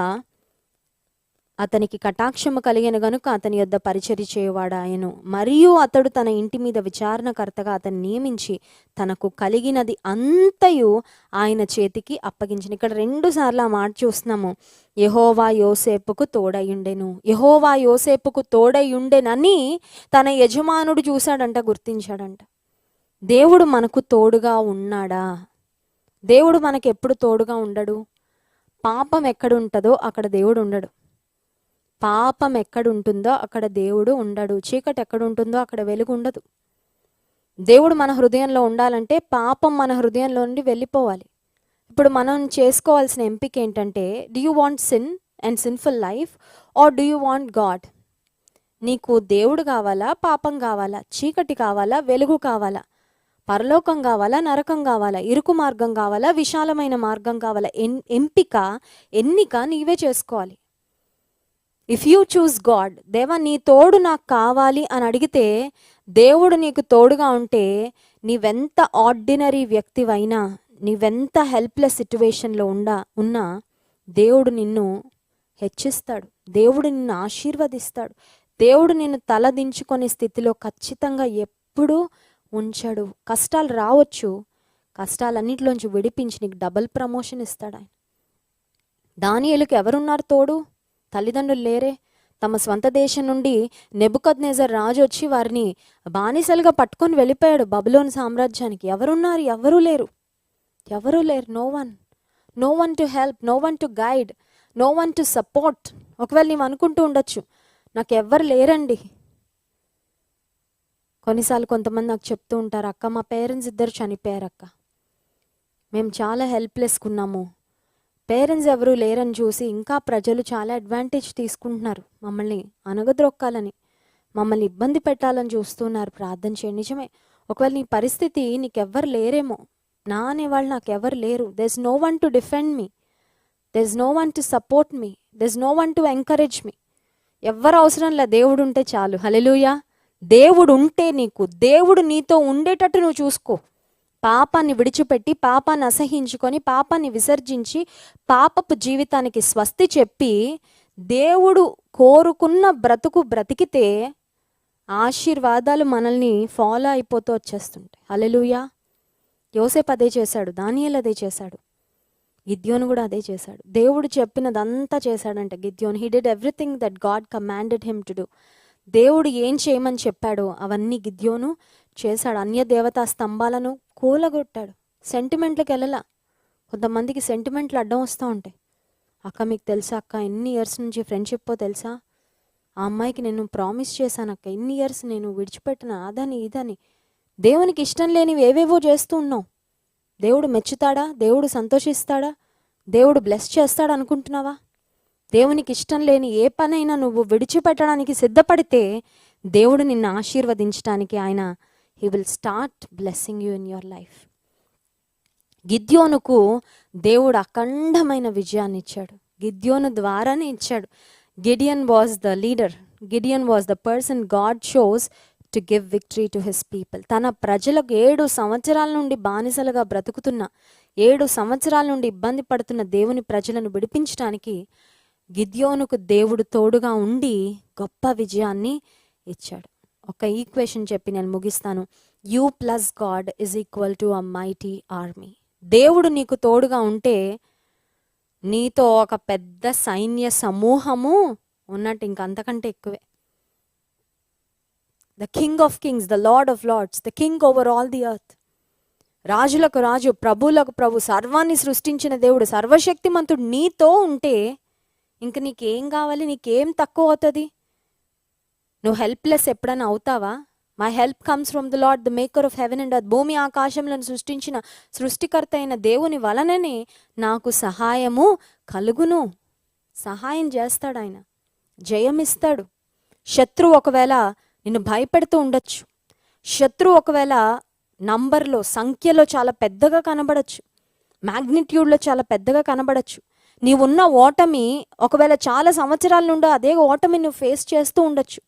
A: అతనికి కటాక్షము కలిగిన గనుక అతని యొద్ద పరిచర్య చేయవాడాయను. మరియు అతడు తన ఇంటి మీద విచారణకర్తగా అతన్ని నియమించి తనకు కలిగినది అంతయు ఆయన చేతికి అప్పగించిన. ఇక్కడ 2 సార్లు ఆ మాట చూస్తున్నాము. యెహోవా యోసేపుకు తోడయుండెను. యెహోవా యోసేపుకు తోడయుండెనని తన యజమానుడు చూశాడంట, గుర్తించాడంట. దేవుడు మనకు తోడుగా ఉన్నాడా? దేవుడు మనకు ఎప్పుడు తోడుగా ఉండడు? పాపం ఎక్కడుంటుందో అక్కడ దేవుడు ఉండడు. పాపం ఎక్కడుంటుందో అక్కడ దేవుడు ఉండడు. చీకటి ఎక్కడుంటుందో అక్కడ వెలుగు ఉండదు. దేవుడు మన హృదయంలో ఉండాలంటే పాపం మన హృదయంలో నుండి వెళ్ళిపోవాలి. ఇప్పుడు మనం చేసుకోవాల్సిన ఎంపిక ఏంటంటే, do you want sin and sinful life, or do you want God? నీకు దేవుడు కావాలా? పాపం కావాలా? చీకటి కావాలా? వెలుగు కావాలా? పరలోకం కావాలా? నరకం కావాలా? ఇరుకు మార్గం కావాలా? విశాలమైన మార్గం కావాలా? ఎన్నిక నీవే చేసుకోవాలి. ఇఫ్ యూ చూస్ గాడ్, దేవా నీ తోడు నాకు కావాలి అని అడిగితే, దేవుడు నీకు తోడుగా ఉంటే నీవెంత ఆర్డినరీ వ్యక్తివైనా, నీవెంత హెల్ప్లెస్ సిచ్యువేషన్లో ఉన్నా దేవుడు నిన్ను హెచ్చిస్తాడు. దేవుడు నిన్ను ఆశీర్వదిస్తాడు. దేవుడు నిన్ను తలదించుకునే స్థితిలో ఖచ్చితంగా ఎప్పుడూ ఉంచడు. కష్టాలు రావచ్చు, కష్టాలన్నిటిలోంచి విడిపించి నీకు డబుల్ ప్రమోషన్ ఇస్తాడు ఆయన. దానియేలుకి ఎవరున్నారు తోడు? తల్లిదండ్రులు లేరే. తమ స్వంత దేశం నుండి నెబుకద్నెజర్ రాజు వచ్చి వారిని బానిసలుగా పట్టుకొని వెళ్ళిపోయాడు బబులోను సామ్రాజ్యానికి. ఎవరున్నారు? ఎవరూ లేరు. No one to help, no one to guide, no one to support. ఒకవేళ నీవు అనుకుంటూ ఉండొచ్చు, నాకు ఎవ్వరు లేరండి. కొన్నిసార్లు కొంతమంది నాకు చెప్తూ ఉంటారు, అక్క మా పేరెంట్స్ ఇద్దరు చనిపోయారు అక్క, మేము చాలా హెల్ప్లెస్గా ఉన్నాము. పేరెంట్స్ ఎవరు లేరని చూసి ఇంకా ప్రజలు చాలా అడ్వాంటేజ్ తీసుకుంటున్నారు, మమ్మల్ని అనగద్రొక్కాలని, మమ్మల్ని ఇబ్బంది పెట్టాలని చూస్తున్నారు. ప్రార్థన చేయండి. నిజమే, ఒకవేళ నీ పరిస్థితి నీకెవ్వరు లేరేమో, నా అనేవాళ్ళు నాకెవరు లేరు. There is no one to defend me, there is no one to support me, there is no one to encourage me. ఎవ్వరు అవసరం లే, దేవుడు ఉంటే చాలు. హల్లెలూయా. దేవుడు ఉంటే నీకు, దేవుడు నీతో ఉండేటట్టు నువ్వు చూసుకో. పాపాన్ని విడిచిపెట్టి, పాపాన్ని అసహించుకొని, పాపాన్ని విసర్జించి, పాపపు జీవితానికి స్వస్తి చెప్పి దేవుడు కోరుకున్న బ్రతుకు బ్రతికితే ఆశీర్వాదాలు మనల్ని ఫాలో అయిపోతూ వచ్చేస్తుంటాయి. హల్లెలూయా. యోసేపు అదే చేశాడు, దానియేలు అదే చేశాడు, గిద్యోను కూడా అదే చేశాడు. దేవుడు చెప్పినదంతా చేశాడంట గిద్యోను. He did everything that God commanded him to do. దేవుడు ఏం చేయమని చెప్పాడో అవన్నీ గిద్యోను చేశాడు. అన్య దేవతా స్తంభాలను కూలగొట్టాడు. సెంటిమెంట్లకు వెళ్ళలా. కొంతమందికి సెంటిమెంట్లు అడ్డం వస్తూ ఉంటాయి. అక్క మీకు తెలుసా అక్క, ఎన్ని ఇయర్స్ నుంచి ఫ్రెండ్షిప్పో తెలుసా, ఆ అమ్మాయికి నేను ప్రామిస్ చేశాను అక్క, ఇన్ని ఇయర్స్ నేను విడిచిపెట్టిన, అదని ఇదని. దేవునికి ఇష్టం లేనివి ఏవేవో చేస్తూ ఉన్నావు. దేవుడు మెచ్చుతాడా? దేవుడు సంతోషిస్తాడా? దేవుడు బ్లెస్ చేస్తాడు అనుకుంటున్నావా? దేవునికి ఇష్టం లేని ఏ పనైనా నువ్వు విడిచిపెట్టడానికి సిద్ధపడితే దేవుడు నిన్ను ఆశీర్వదించడానికి ఆయన he will start blessing you in your life. గిద్యోనుకు దేవుడు అఖండమైన విజయాన్ని ఇచ్చాడు. గిద్యోను ద్వారానే ఇచ్చాడు. Gideon was the leader. Gideon was the person God chose to give victory to his people. తన ప్రజలకు 7 సంవత్సరాల నుండి బానిసలుగా బ్రతుకుతున్న, 7 సంవత్సరాల నుండి ఇబ్బంది పడుతున్న దేవుని ప్రజలను విడిపించడానికి గిద్యోనుకు దేవుడు తోడుగా ఉండి గొప్ప విజయాన్ని ఇచ్చాడు. ఒక ఈక్వేషన్ చెప్పి నేను ముగిస్తాను. You plus God is equal to a mighty army. దేవుడు నీకు తోడుగా ఉంటే నీతో ఒక పెద్ద సైన్య సమూహము ఉన్నట్టు, ఇంకంతకంటే ఎక్కువే. The king of kings, the lord of lords, the king over all the earth, రాజులకు రాజు, ప్రభువులకు ప్రభు, సర్వాన్ని సృష్టించిన దేవుడు, సర్వశక్తిమంతుడు నీతో ఉంటే ఇంక నీకేం కావాలి? నీకేం తక్కువ అవుతుంది? నువ్వు హెల్ప్లెస్ ఎప్పుడైనా అవుతావా? My help comes from the lord the maker of heaven and earth. భూమి ఆకాశములను సృష్టించిన సృష్టికర్త అయిన దేవుని వలననే నాకు సహాయము కలుగును. సహాయం చేస్తాడు ఆయన, జయమిస్తాడు. శత్రువు ఒకవేళ నిన్ను భయపెడుతూ ఉండొచ్చు, శత్రువు ఒకవేళ నంబర్లో, సంఖ్యలో చాలా పెద్దగా కనబడచ్చు, మ్యాగ్నిట్యూడ్లో చాలా పెద్దగా కనబడచ్చు. నీవున్న ఓటమి ఒకవేళ చాలా సంవత్సరాల నుండి అదే ఓటమి నువ్వు ఫేస్ చేస్తూ ఉండొచ్చు.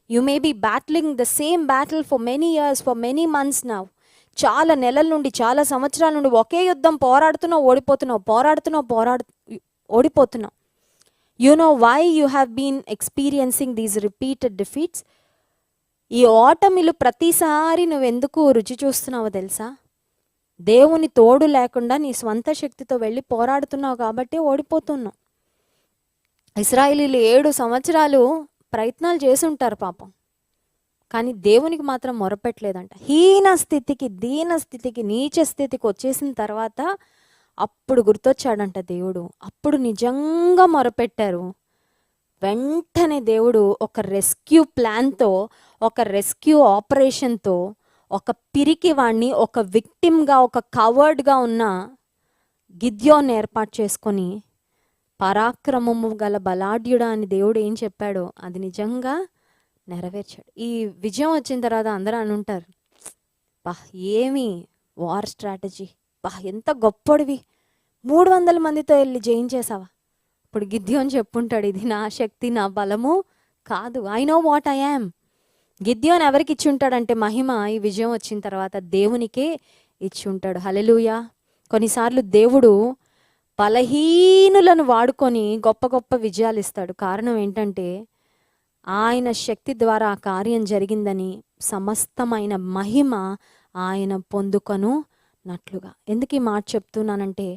A: You may be battling the same battle for many years, for many months now. చాలా నెలల నుండి, చాలా సంవత్సరాల నుండి ఒకే యుద్ధం పోరాడుతున్నావు, ఓడిపోతున్నావు. You know why you have been experiencing these repeated defeats. ఈ ఓటమిలు ప్రతిసారి నువ్వెందుకు రుచి చూస్తున్నావో తెలుసా? దేవుని తోడు లేకుండా నీ స్వంత శక్తితో వెళ్ళి పోరాడుతున్నావు కాబట్టి ఓడిపోతున్నావు. ఇశ్రాయేలీలు 7 సంవత్సరాలు ప్రయత్నాలు చేసి ఉంటారు పాపం, కానీ దేవునికి మాత్రం మొరపెట్టలేదంట. హీన స్థితికి, దీన స్థితికి, నీచ స్థితికి వచ్చేసిన తర్వాత అప్పుడు గుర్తొచ్చాడంట దేవుడు. అప్పుడు నిజంగా మొరపెట్టారు. వెంటనే దేవుడు ఒక రెస్క్యూ ప్లాన్తో, ఒక రెస్క్యూ ఆపరేషన్తో ఒక పిరికి వాణ్ణి, ఒక విక్టిమ్గా, ఒక కవర్డ్గా ఉన్న గిద్యోన్ ఏర్పాటు చేసుకొని పరాక్రమము గల బలాఢ్యుడా అని దేవుడు ఏం చెప్పాడో అది నిజంగా నెరవేర్చాడు. ఈ విజయం వచ్చిన తర్వాత అందరూ అనుంటారు, బా ఏమి వార్ స్ట్రాటజీ, బా ఎంత గొప్పడివి, 300 మందితో వెళ్ళి జయించేసావా? ఇప్పుడు గిద్యోన్ చెప్పుంటాడు, ఇది నా శక్తి, నా బలము కాదు. I know what I am. గిద్యోన్ ఎవరికి ఇచ్చి ఉంటాడంటే మహిమ ఈ విజయం వచ్చిన తర్వాత దేవునికే ఇచ్చి ఉంటాడు. హల్లెలూయా. కొన్నిసార్లు దేవుడు బలహీనులను వాడుకొని గొప్ప గొప్ప విజయాలు ఇస్తాడు. కారణం ఏంటంటే ఆయన శక్తి ద్వారా ఆ కార్యం జరిగిందని, సమస్తమైన మహిమ ఆయన పొందుకొనున్నట్లుగా. ఎందుకు ఈ మాట చెప్తున్నానంటే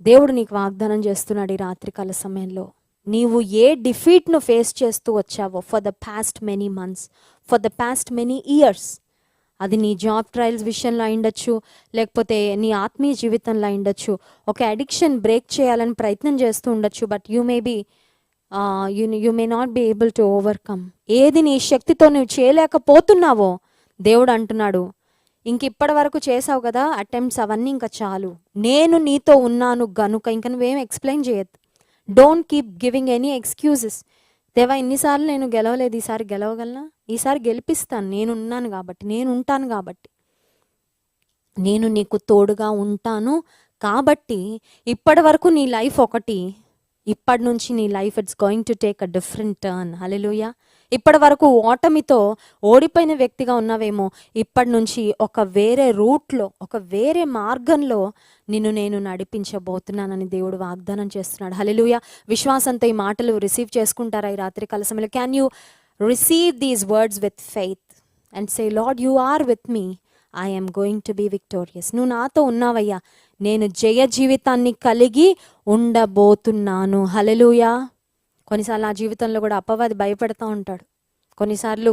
A: దేవుడు నీకు వాగ్దానం చేస్తున్నాడు ఈ రాత్రికాల సమయంలో. నీవు ఏ డిఫీట్ను ఫేస్ చేస్తూ వచ్చావో for the past many months, for the past many years, అది నీ జాబ్ ట్రయల్స్ విషయంలో అయిండొచ్చు, లేకపోతే నీ ఆత్మీయ జీవితంలో అయిండొచ్చు, ఒక అడిక్షన్ బ్రేక్ చేయాలని ప్రయత్నం చేస్తూ ఉండొచ్చు. But you may not be able to overcome. ఏది నీ శక్తితో నువ్వు చేయలేకపోతున్నావో దేవుడు అంటున్నాడు, ఇంక ఇప్పటి వరకు చేసావు కదా అటెంప్ట్స్, అవన్నీ ఇంకా చాలు, నేను నీతో ఉన్నాను గనుక ఇంక నువ్వేం ఎక్స్ప్లెయిన్ చేయొద్దు. Don't keep giving any excuses. దేవా ఇన్నిసార్లు నేను గెలవలేదు, ఈసారి గెలవగలనా? ఈసారి గెలిపిస్తాను, నేను ఉంటాను కాబట్టి, నేను నీకు తోడుగా ఉంటాను కాబట్టి. ఇప్పటి వరకు నీ లైఫ్ ఒకటి, ఇప్పటి నుంచి నీ life it's going to take a different turn. Hallelujah. ఇప్పటి వరకు ఓటమితో ఓడిపోయిన వ్యక్తిగా ఉన్నావేమో, ఇప్పటి నుంచి ఒక వేరే రూట్లో, ఒక వేరే మార్గంలో నేను నడిపించబోతున్నానని దేవుడు వాగ్దానం చేస్తున్నాడు. హల్లెలూయా. విశ్వాసంతో ఈ మాటలు రిసీవ్ చేసుకుంటారా ఈ రాత్రికాల సమయంలో? Can you receive these words with faith and say, Lord you are with me, I am going to be victorious. నువ్వు నాతో ఉన్నావయ్యా, నేను జయ జీవితాన్ని కలిగి ఉండబోతున్నాను. హల్లెలూయా. కొన్నిసార్లు ఆ జీవితంలో కూడా అపవాది భయపెడతా ఉంటాడు. కొన్నిసార్లు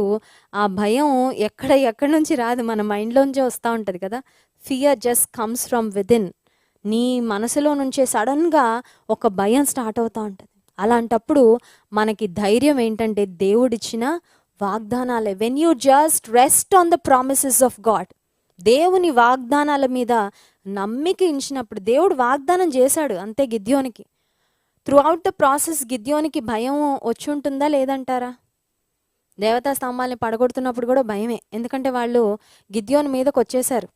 A: ఆ భయం ఎక్కడి నుంచి రాదు, మన మైండ్లోంచే వస్తూ ఉంటుంది కదా. Fear just comes from within. నీ మనసులో నుంచే సడన్గా ఒక భయం స్టార్ట్ అవుతూ ఉంటుంది. అలాంటప్పుడు మనకి ధైర్యం ఏంటంటే దేవుడిచ్చిన వాగ్దానాలే. When you just rest on the promises of God, దేవుని వాగ్దానాల మీద నమ్మిక ఉంచినప్పుడు, దేవుడు వాగ్దానం చేశాడు అంతే గిద్యోనికి. త్రూ అవుట్ ద ప్రాసెస్ గిద్యోనికి భయం వచ్చి ఉంటుందా లేదంటారా? దేవతా స్తంభాలని పడగొడుతున్నప్పుడు కూడా భయమే. ఎందుకంటే వాళ్ళు గిద్యోని మీదకి వచ్చేసారు.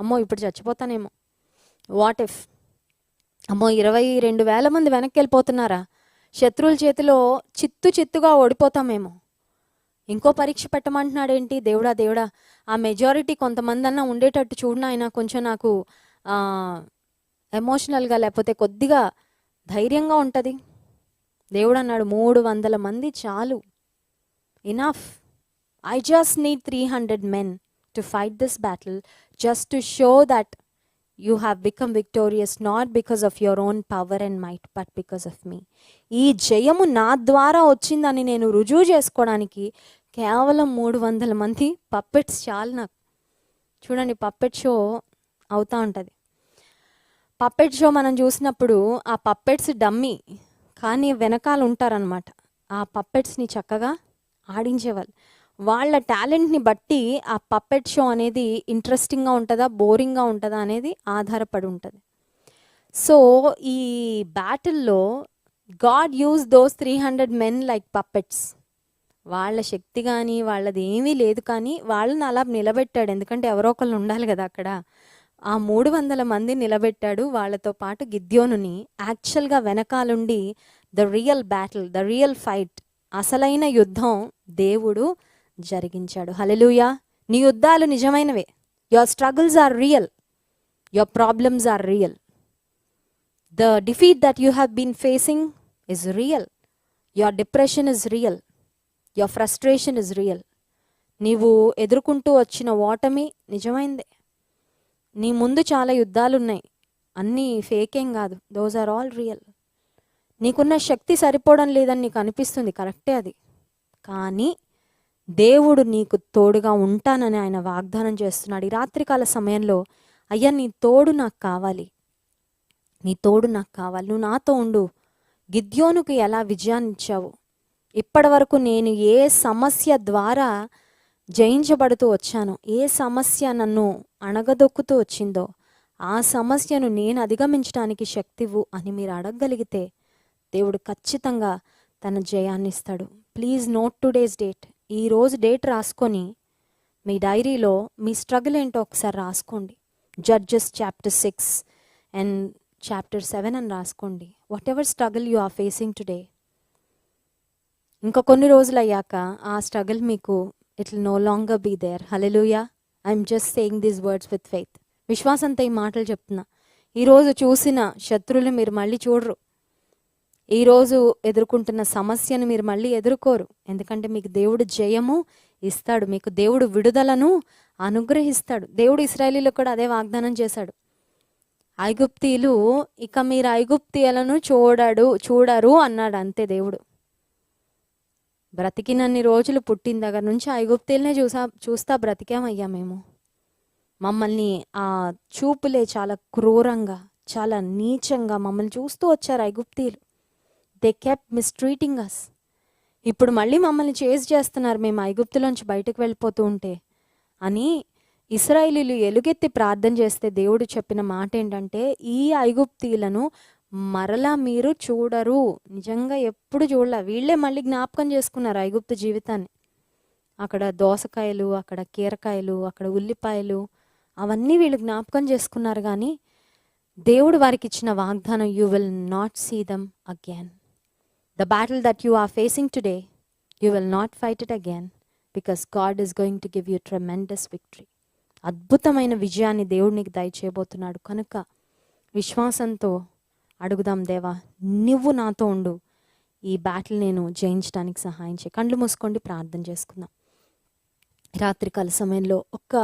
A: అమ్మో ఇప్పుడు చచ్చిపోతానేమో, వాట్ ఇఫ్, అమ్మో 22,000 మంది వెనక్కి వెళ్ళిపోతున్నారా, శత్రువుల చేతిలో చిత్తుగా ఓడిపోతామేమో, ఇంకో పరీక్ష పెట్టమంటున్నాడు ఏంటి? దేవుడా దేవుడా, ఆ మెజారిటీ కొంతమంది అన్నా ఉండేటట్టు చూడు నాయన, కొంచెం నాకు ఎమోషనల్గా లేకపోతే కొద్దిగా ధైర్యంగా ఉంటుంది. దేవుడు అన్నాడు 300 మంది చాలు, enough. I just need 300 men to fight this battle, just to show that you have become victorious, not because of your own power and might, but because of me. ఈ జయము నా ద్వారా వచ్చిందని నేను రుజువు చేసుకోవడానికి కేవలం 300 మంది పప్పెట్స్ చాలు నాకు. చూడండి, పప్పెట్ షో అవుతూ ఉంటుంది. పప్పెట్ షో మనం చూసినప్పుడు ఆ పప్పెట్స్ డమ్మీ, కానీ వెనకాల ఉంటారనమాట. ఆ పప్పెట్స్ని చక్కగా ఆడించేవాళ్ళు. వాళ్ళ టాలెంట్ని బట్టి ఆ పప్పెట్ షో అనేది ఇంట్రెస్టింగ్గా ఉంటుందా, బోరింగ్గా ఉంటుందా అనేది ఆధారపడి ఉంటుంది. సో ఈ బ్యాటిల్లో God use those 300 men like puppets. వాళ్ళ శక్తి కానీ వాళ్ళది ఏమీ లేదు, కానీ వాళ్ళని అలా నిలబెట్టాడు. ఎందుకంటే ఎవరో ఒకళ్ళు ఉండాలి కదా అక్కడ. ఆ 300 మంది నిలబెట్టాడు. వాళ్ళతో పాటు గిద్యోనుని యాక్చువల్గా వెనకాలుండి the real battle, the real fight, అసలైన యుద్ధం దేవుడు జరిగించాడు. హల్లెలూయా. నీ యుద్ధాలు నిజమైనవే. Your struggles are real, your problems are real. The defeat that you have been facing is real. Your depression is real, your frustration is real. నీవు ఎదుర్కొంటూ వచ్చిన ఓటమి నిజమైందే. నీ ముందు చాలా యుద్ధాలు ఉన్నాయి, అన్నీ ఫేకేం కాదు. Those are all real. నీకున్న శక్తి సరిపోవడం లేదని నీకు అనిపిస్తుంది, కరెక్టే అది. కానీ దేవుడు నీకు తోడుగా ఉంటానని ఆయన వాగ్దానం చేస్తున్నాడు. ఈ రాత్రికాల సమయంలో, అయ్యా నీ తోడు నాకు కావాలి, నీ తోడు నాకు కావాలి, నువ్వు నాతో ఉండు. గిద్యోనుకు ఎలా విజయాన్ని ఇచ్చావు, ఇప్పటి వరకు నేను ఏ సమస్య ద్వారా జయించబడుతూ వచ్చానో, ఏ సమస్య నన్ను అణగదొక్కుతూ వచ్చిందో, ఆ సమస్యను నేను అధిగమించడానికి శక్తివు అని మీరు అడగగలిగితే దేవుడు ఖచ్చితంగా తన జయాన్ని ఇస్తాడు. Please note today's date. ఈరోజు డేట్ రాసుకొని మీ డైరీలో మీ స్ట్రగుల్ ఏంటో ఒకసారి రాసుకోండి. జడ్జెస్ చాప్టర్ 6 అండ్ చాప్టర్ 7 అని రాసుకోండి. Whatever struggle you are facing today, ఇంకా కొన్ని రోజులు అయ్యాక ఆ స్ట్రగుల్ మీకు it will no longer be there. Hallelujah. I'm just saying these words with faith. విశ్వాసంతో ఈ మాటలు చెప్తున్నా. ఈరోజు చూసిన శత్రువులు మీరు మళ్ళీ చూడరు. ఈరోజు ఎదుర్కొంటున్న సమస్యను మీరు మళ్ళీ ఎదుర్కోరు. ఎందుకంటే మీకు దేవుడు జయము ఇస్తాడు, మీకు దేవుడు విడుదలను అనుగ్రహిస్తాడు. దేవుడు ఇశ్రాయేలీలకు కూడా అదే వాగ్దానం చేశాడు. ఐగుప్తీయులు ఇక మీరు ఐగుప్తీయులను చూడరు అన్నాడు. అంతే దేవుడు. బ్రతికినన్ని రోజులు పుట్టిన దగ్గర నుంచి ఐగుప్తీయులనే చూస్తా బ్రతికామయ్యా మేము. మమ్మల్ని ఆ చూపులే చాలా క్రూరంగా, చాలా నీచంగా మమ్మల్ని చూస్తూ వచ్చారు ఐగుప్తీయులు. దే కెప్ట్ మిస్ట్రీటింగ్ అస్. ఇప్పుడు మళ్ళీ మమ్మల్ని చేజ్ చేస్తున్నారు మేము ఐగుప్తులోంచి బయటకు వెళ్ళిపోతూ ఉంటే అని ఇశ్రాయేలీయులు ఎలుగెత్తి ప్రార్థన చేస్తే దేవుడు చెప్పిన మాట ఏంటంటే, ఈ ఐగుప్తీయులను మరలా మీరు చూడరు. నిజంగా ఎప్పుడు చూడలే. వీళ్ళే మళ్ళీ జ్ఞాపకం చేసుకున్నారు ఐగుప్తు జీవితాన్ని. అక్కడ దోసకాయలు, అక్కడ కీరకాయలు, అక్కడ ఉల్లిపాయలు, అవన్నీ వీళ్ళు జ్ఞాపకం చేసుకున్నారు. కానీ దేవుడు వారికి ఇచ్చిన వాగ్దానం, you will not see them again. The battle that you are facing today, you will not fight it again, because God is going to give you tremendous victory. అద్భుతమైన విజయాన్ని దేవుడు నీకు దయచేయబోతున్నాడు. కనుక విశ్వాసంతో అడుగుదాం, దేవా నువ్వు నాతో ఉండు, ఈ బ్యాటిల్ నేను జయించడానికి సహాయం చేయి. కళ్ళు మూసుకోండి, ప్రార్థన చేసుకుందాం. రాత్రికాల సమయంలో ఒక్క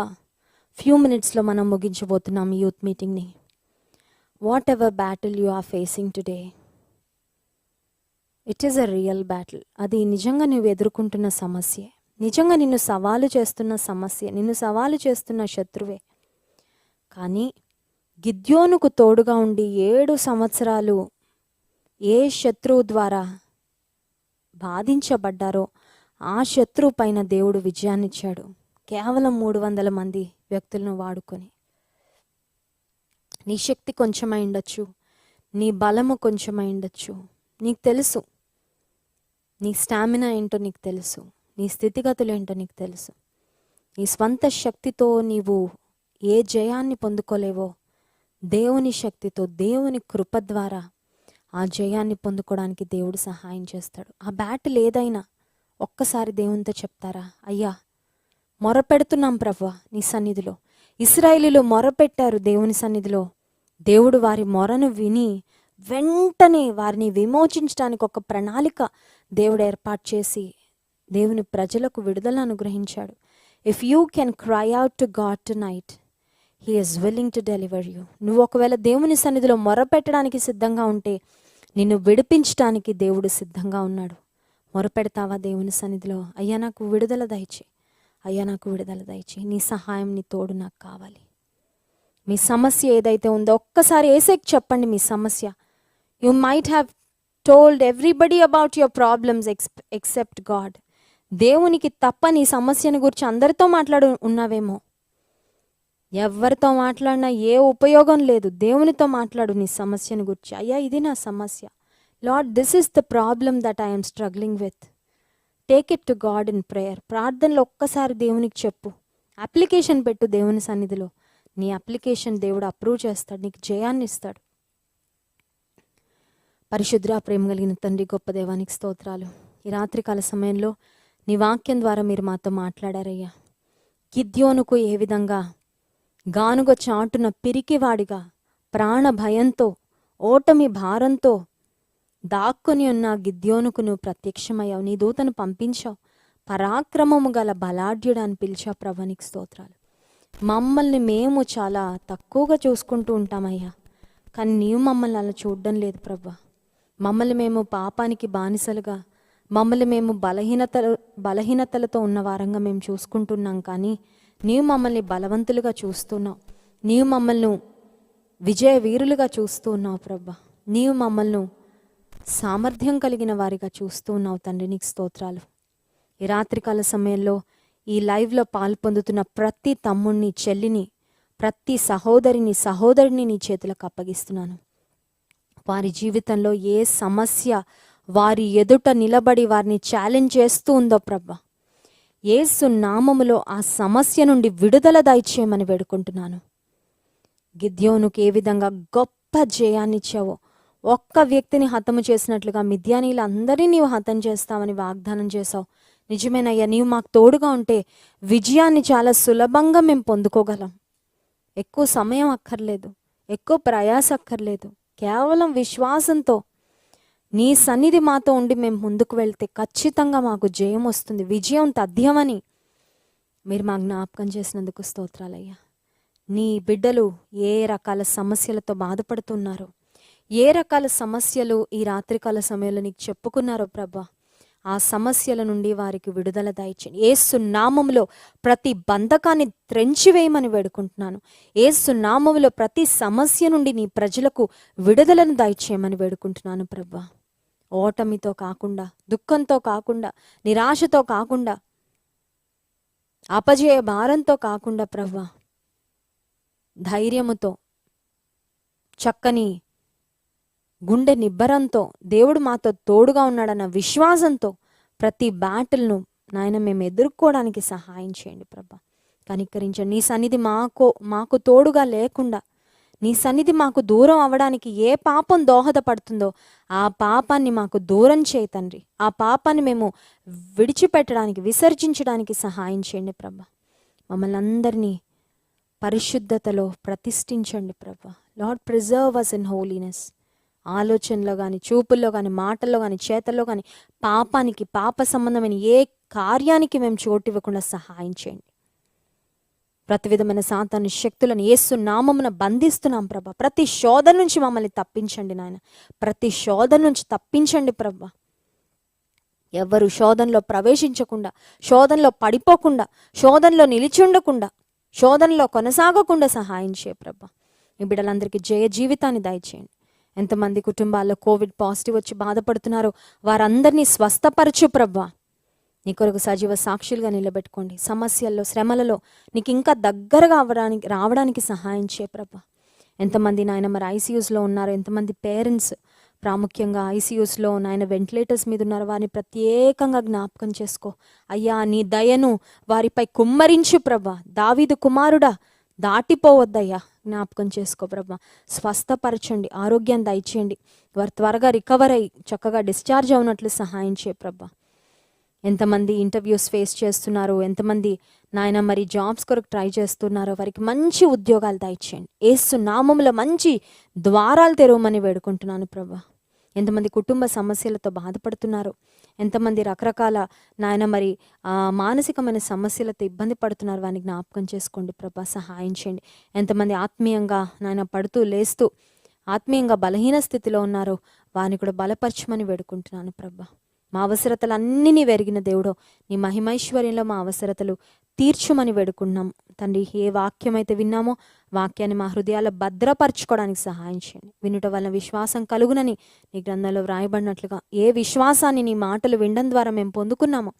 A: ఫ్యూ మినిట్స్లో మనం ముగించబోతున్నాం ఈ యూత్ మీటింగ్ని. Whatever battle you are facing today, it is a real battle. అది నిజంగా నువ్వు ఎదుర్కొంటున్న సమస్య, నిజంగా నిన్ను సవాలు చేస్తున్న సమస్య, నిన్ను సవాలు చేస్తున్న శత్రువే. కానీ గిద్యోనుకు తోడుగా ఉండి 7 సంవత్సరాలు ఏ శత్రువు ద్వారా బాధించబడ్డారో ఆ శత్రువు పైన దేవుడు విజయాన్ని ఇచ్చాడు. కేవలం 300 మంది వ్యక్తులను వాడుకొని. నీ శక్తి కొంచెమై ఉండొచ్చు, నీ బలము కొంచెమై ఉండొచ్చు. నీకు తెలుసు, నీ స్టామినా ఏంటో నీకు తెలుసు, నీ స్థితిగతులు ఏంటో నీకు తెలుసు. నీ స్వంత శక్తితో నీవు ఏ జయాన్ని పొందుకోలేవో, దేవుని శక్తితో, దేవుని కృప ద్వారా ఆ జయాన్ని పొందుకోవడానికి దేవుడు సహాయం చేస్తాడు. ఆ బ్యాటిల్ ఏదైనా ఒక్కసారి దేవునితో చెప్తారా, అయ్యా మొరపెడుతున్నాం ప్రభువా నీ సన్నిధిలో. ఇశ్రాయేలీయులు మొరపెట్టారు దేవుని సన్నిధిలో. దేవుడు వారి మొరను విని వెంటనే వారిని విమోచించడానికి ఒక ప్రణాళిక దేవుడు ఏర్పాటు చేసి దేవుని ప్రజలకు విడుదల అనుగ్రహించాడు. If you can cry out to God to night, he is willing to deliver you. నువ్వు ఒకవేళ దేవుని సన్నిధిలో మొరపెట్టడానికి సిద్ధంగా ఉంటే నిన్ను విడిపించడానికి దేవుడు సిద్ధంగా ఉన్నాడు. మొరపెడతావా దేవుని సన్నిధిలో, అయ్యా నాకు విడుదల దయచేయి, అయ్యా నాకు విడుదల దయచేయి, నీ సహాయం నీ తోడు నాకు కావాలి. మీ సమస్య ఏదైతే ఉందో ఒక్కసారి యేసుకి చెప్పండి. మీ సమస్య, you might have told everybody about your problems except God. దేవునికి తప్ప నీ సమస్యను గురించి అందరితో మాట్లాడు ఉన్నావేమో. ఎవరితో మాట్లాడినా ఏ ఉపయోగం లేదు. దేవునితో మాట్లాడు నీ సమస్యను గురించి. అయ్యా ఇది నా సమస్య, lord this is the problem that I'm struggling with. Take it to God in prayer. ప్రార్థనలో ఒక్కసారి దేవునికి చెప్పు, అప్లికేషన్ పెట్టు దేవుని సన్నిధిలో. నీ అప్లికేషన్ దేవుడు అప్రూవ్ చేస్తాడు, నీకు జయాన్ని ఇస్తాడు. పరిశుద్ధ ప్రేమ కలిగిన తండ్రి, గొప్ప దేవానికి స్తోత్రాలు. ఈ రాత్రికాల సమయంలో నీ వాక్యం ద్వారా మీరు మాతో మాట్లాడారయ్యా. గిద్యోనుకు ఏ విధంగా గానుగ చాటున పిరికివాడిగా ప్రాణ భయంతో ఓటమి భారంతో దాక్కుని ఉన్న గిద్యోనుకు నువ్వు ప్రత్యక్షమయ్యావు. నీ దూతను పంపించావు, పరాక్రమము గల బలాఢ్యుడు అని పిలిచావు. ప్రభునికి స్తోత్రాలు. మమ్మల్ని మేము చాలా తక్కువగా చూసుకుంటూ ఉంటామయ్యా, కానీ నీవు మమ్మల్ని అలా చూడడం లేదు ప్రభా. మమ్మల్ని మేము పాపానికి బానిసలుగా, మమ్మల్ని మేము బలహీనతలతో ఉన్న వారంగా మేము చూసుకుంటున్నాం, కానీ నీవు మమ్మల్ని బలవంతులుగా చూస్తున్నావు. నీవు మమ్మల్ని విజయ వీరులుగా చూస్తూ ఉన్నావు ప్రభా. నీవు మమ్మల్ని సామర్థ్యం కలిగిన వారిగా చూస్తూ ఉన్నావు తండ్రి, నీకు స్తోత్రాలు. ఈ రాత్రికాల సమయంలో ఈ లైవ్లో పాల్పొందుతున్న ప్రతి తమ్ముడిని, చెల్లిని, ప్రతి సహోదరిని నీ చేతులకు అప్పగిస్తున్నాను. వారి జీవితంలో ఏ సమస్య వారి ఎదుట నిలబడి వారిని ఛాలెంజ్ చేస్తూ ఉందో ప్రభా, యేసు నామములో ఆ సమస్య నుండి విడుదల దయచేయమని వేడుకుంటున్నాను. గిద్యోనుకు ఏ విధంగా గొప్ప జయాన్ని ఇచ్చావో, ఒక్క వ్యక్తిని హతము చేసినట్లుగా మిద్యానీలందరినీ నీవు హతం చేస్తావని వాగ్దానం చేశావు. నిజమేనయ్యా, నీవు మాకు తోడుగా ఉంటే విజయాన్ని చాలా సులభంగా మేము పొందుకోగలం. ఎక్కువ సమయం అక్కర్లేదు, ఎక్కువ ప్రయాస అక్కర్లేదు. కేవలం విశ్వాసంతో నీ సన్నిధి మాతో ఉండి మేము ముందుకు వెళ్తే ఖచ్చితంగా మాకు జయం వస్తుంది, విజయం తథ్యమని మీరు మా జ్ఞాపకం చేసినందుకు స్తోత్రాలయ్యా. నీ బిడ్డలు ఏ రకాల సమస్యలతో బాధపడుతున్నారో, ఏ రకాల సమస్యలు ఈ రాత్రికాల సమయంలో నీకు చెప్పుకున్నారో ప్రభా, ఆ సమస్యల నుండి వారికి విడుదల దయచేయండి. యేసు నామములో ప్రతి బంధకాన్ని త్రెంచివేయమని వేడుకుంటున్నాను. యేసు నామములో ప్రతి సమస్య నుండి నీ ప్రజలకు విడుదలను దయచేయమని వేడుకుంటున్నాను ప్రభా. ఓటమితో కాకుండా, దుఃఖంతో కాకుండా, నిరాశతో కాకుండా, అపజయ భారంతో కాకుండా ప్రభా, ధైర్యముతో, చక్కని గుండె నిబ్బరంతో, దేవుడు మాతో తోడుగా ఉన్నాడన్న విశ్వాసంతో ప్రతి బ్యాటిల్ను నాయన మేము ఎదుర్కోవడానికి సహాయం చేయండి ప్రభా. కనికరించండి. నీ సన్నిధి మాకు తోడుగా లేకుండా, నీ సన్నిధి మాకు దూరం అవ్వడానికి ఏ పాపం దోహదపడుతుందో ఆ పాపాన్ని మాకు దూరం చేయి తండ్రి. ఆ పాపాన్ని మేము విడిచిపెట్టడానికి, విసర్జించడానికి సహాయం చేయండి ప్రభా. మమ్మల్ని అందరినీ పరిశుద్ధతలో ప్రతిష్ఠించండి ప్రభా. Lord preserve us in holiness. ఆలోచనలో కానీ, చూపుల్లో కానీ, మాటల్లో కానీ, చేతల్లో కానీ పాపానికి, పాప సంబంధమైన ఏ కార్యానికి మేము చోటు ఇవ్వకుండా సహాయం చేయండి. ప్రతి విధమైన సాతాను శక్తులను యేసు నామమున బంధిస్తున్నాం ప్రభా. ప్రతి శోధన నుంచి మమ్మల్ని తప్పించండి నాయన, ప్రతి శోధన నుంచి తప్పించండి ప్రభా. ఎవరు శోధనలో ప్రవేశించకుండా, శోధనలో పడిపోకుండా, శోధనలో నిలిచి ఉండకుండా, శోధనలో కొనసాగకుండా సహాయం చేయ ప్రభా. ఈ బిడ్డలందరికీ జయ జీవితాన్ని దయచేయండి. ఎంతమంది కుటుంబాల్లో కోవిడ్ పాజిటివ్ వచ్చి బాధపడుతున్నారో వారందరినీ స్వస్థపరచు ప్రభా. నీ కొరకు సజీవ సాక్షులుగా నిలబెట్టుకోండి. సమస్యల్లో, శ్రమలలో నీకు ఇంకా దగ్గరగా రావడానికి సహాయం చేయ ప్రభా. ఎంతమంది నాయన మరి ఐసీయూస్లో ఉన్నారు, ఎంతమంది పేరెంట్స్ ప్రాముఖ్యంగా ఐసీయూస్లో నాయన వెంటిలేటర్స్ మీద ఉన్నారు, వారిని ప్రత్యేకంగా జ్ఞాపకం చేసుకో అయ్యా. నీ దయను వారిపై కుమ్మరించు ప్రభా. దావీదు కుమారుడా, దాటిపోవద్దయ్యా, జ్ఞాపకం చేసుకో ప్రభా. స్వస్థపరచండి, ఆరోగ్యాన్ని దయచేయండి. వారు త్వరగా రికవర్ అయ్యి చక్కగా డిశ్చార్జ్ అవునట్లు సహాయం చేయ ప్రభా. ఎంతమంది ఇంటర్వ్యూస్ ఫేస్ చేస్తున్నారో, ఎంతమంది నాయన మరి జాబ్స్ కొరకు ట్రై చేస్తున్నారో వారికి మంచి ఉద్యోగాలు దయచేయండి. యేసు నామములో మంచి ద్వారాలు తెరవమని వేడుకుంటున్నాను ప్రభా. ఎంతమంది కుటుంబ సమస్యలతో బాధపడుతున్నారు, ఎంతమంది రకరకాల నాయన మరి మానసికమైన సమస్యలతో ఇబ్బంది పడుతున్నారు, వారిని జ్ఞాపకం చేసుకోండి ప్రభా, సహాయం చేయండి. ఎంతమంది ఆత్మీయంగా నాయన పడుతూ లేస్తూ ఆత్మీయంగా బలహీన స్థితిలో ఉన్నారో వారిని కూడా బలపరచమని వేడుకుంటున్నాను ప్రభా. మా అవసరతలన్నీ నీ వెరిగిన దేవుడో, నీ మహిమైశ్వర్యంలో మా అవసరతలు తీర్చుమని వేడుకుంటున్నాం తండ్రి. ఏ వాక్యం అయితే విన్నామో వాక్యాన్ని మా హృదయాల్లో భద్రపరచుకోవడానికి సహాయం చేయండి. వినుట వలన విశ్వాసం కలుగునని నీ గ్రంథంలో వ్రాయబడినట్లుగా ఏ విశ్వాసాన్ని నీ మాటలు వినడం ద్వారా మేము పొందుకున్నామో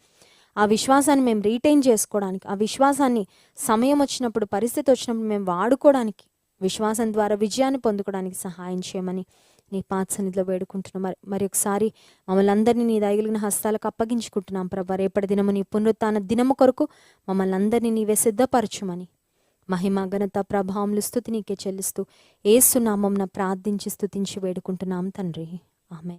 A: ఆ విశ్వాసాన్ని మేము రీటైన్ చేసుకోవడానికి, ఆ విశ్వాసాన్ని సమయం వచ్చినప్పుడు, పరిస్థితి వచ్చినప్పుడు మేము వాడుకోవడానికి, విశ్వాసం ద్వారా విజయాన్ని పొందుకోవడానికి సహాయం చేయమని నీ పాద సన్నిధిలో వేడుకుంటున్నాం. మరి ఒకసారి మమ్మల్ని అందరినీ నీ దయగలిగిన హస్తాలకు అప్పగించుకుంటున్నాం ప్రభా. రేపటి దినము నీ పునరుత్థాన దినము కొరకు మమ్మల్ని అందరినీ నీవే సిద్ధపరచుమని మహిమ ఘనత ప్రభావములు స్తుతి నీకే చెల్లిస్తూ యేసు నామమున ప్రార్థించి స్తుతించి వేడుకుంటున్నాం తండ్రి. ఆమేన్.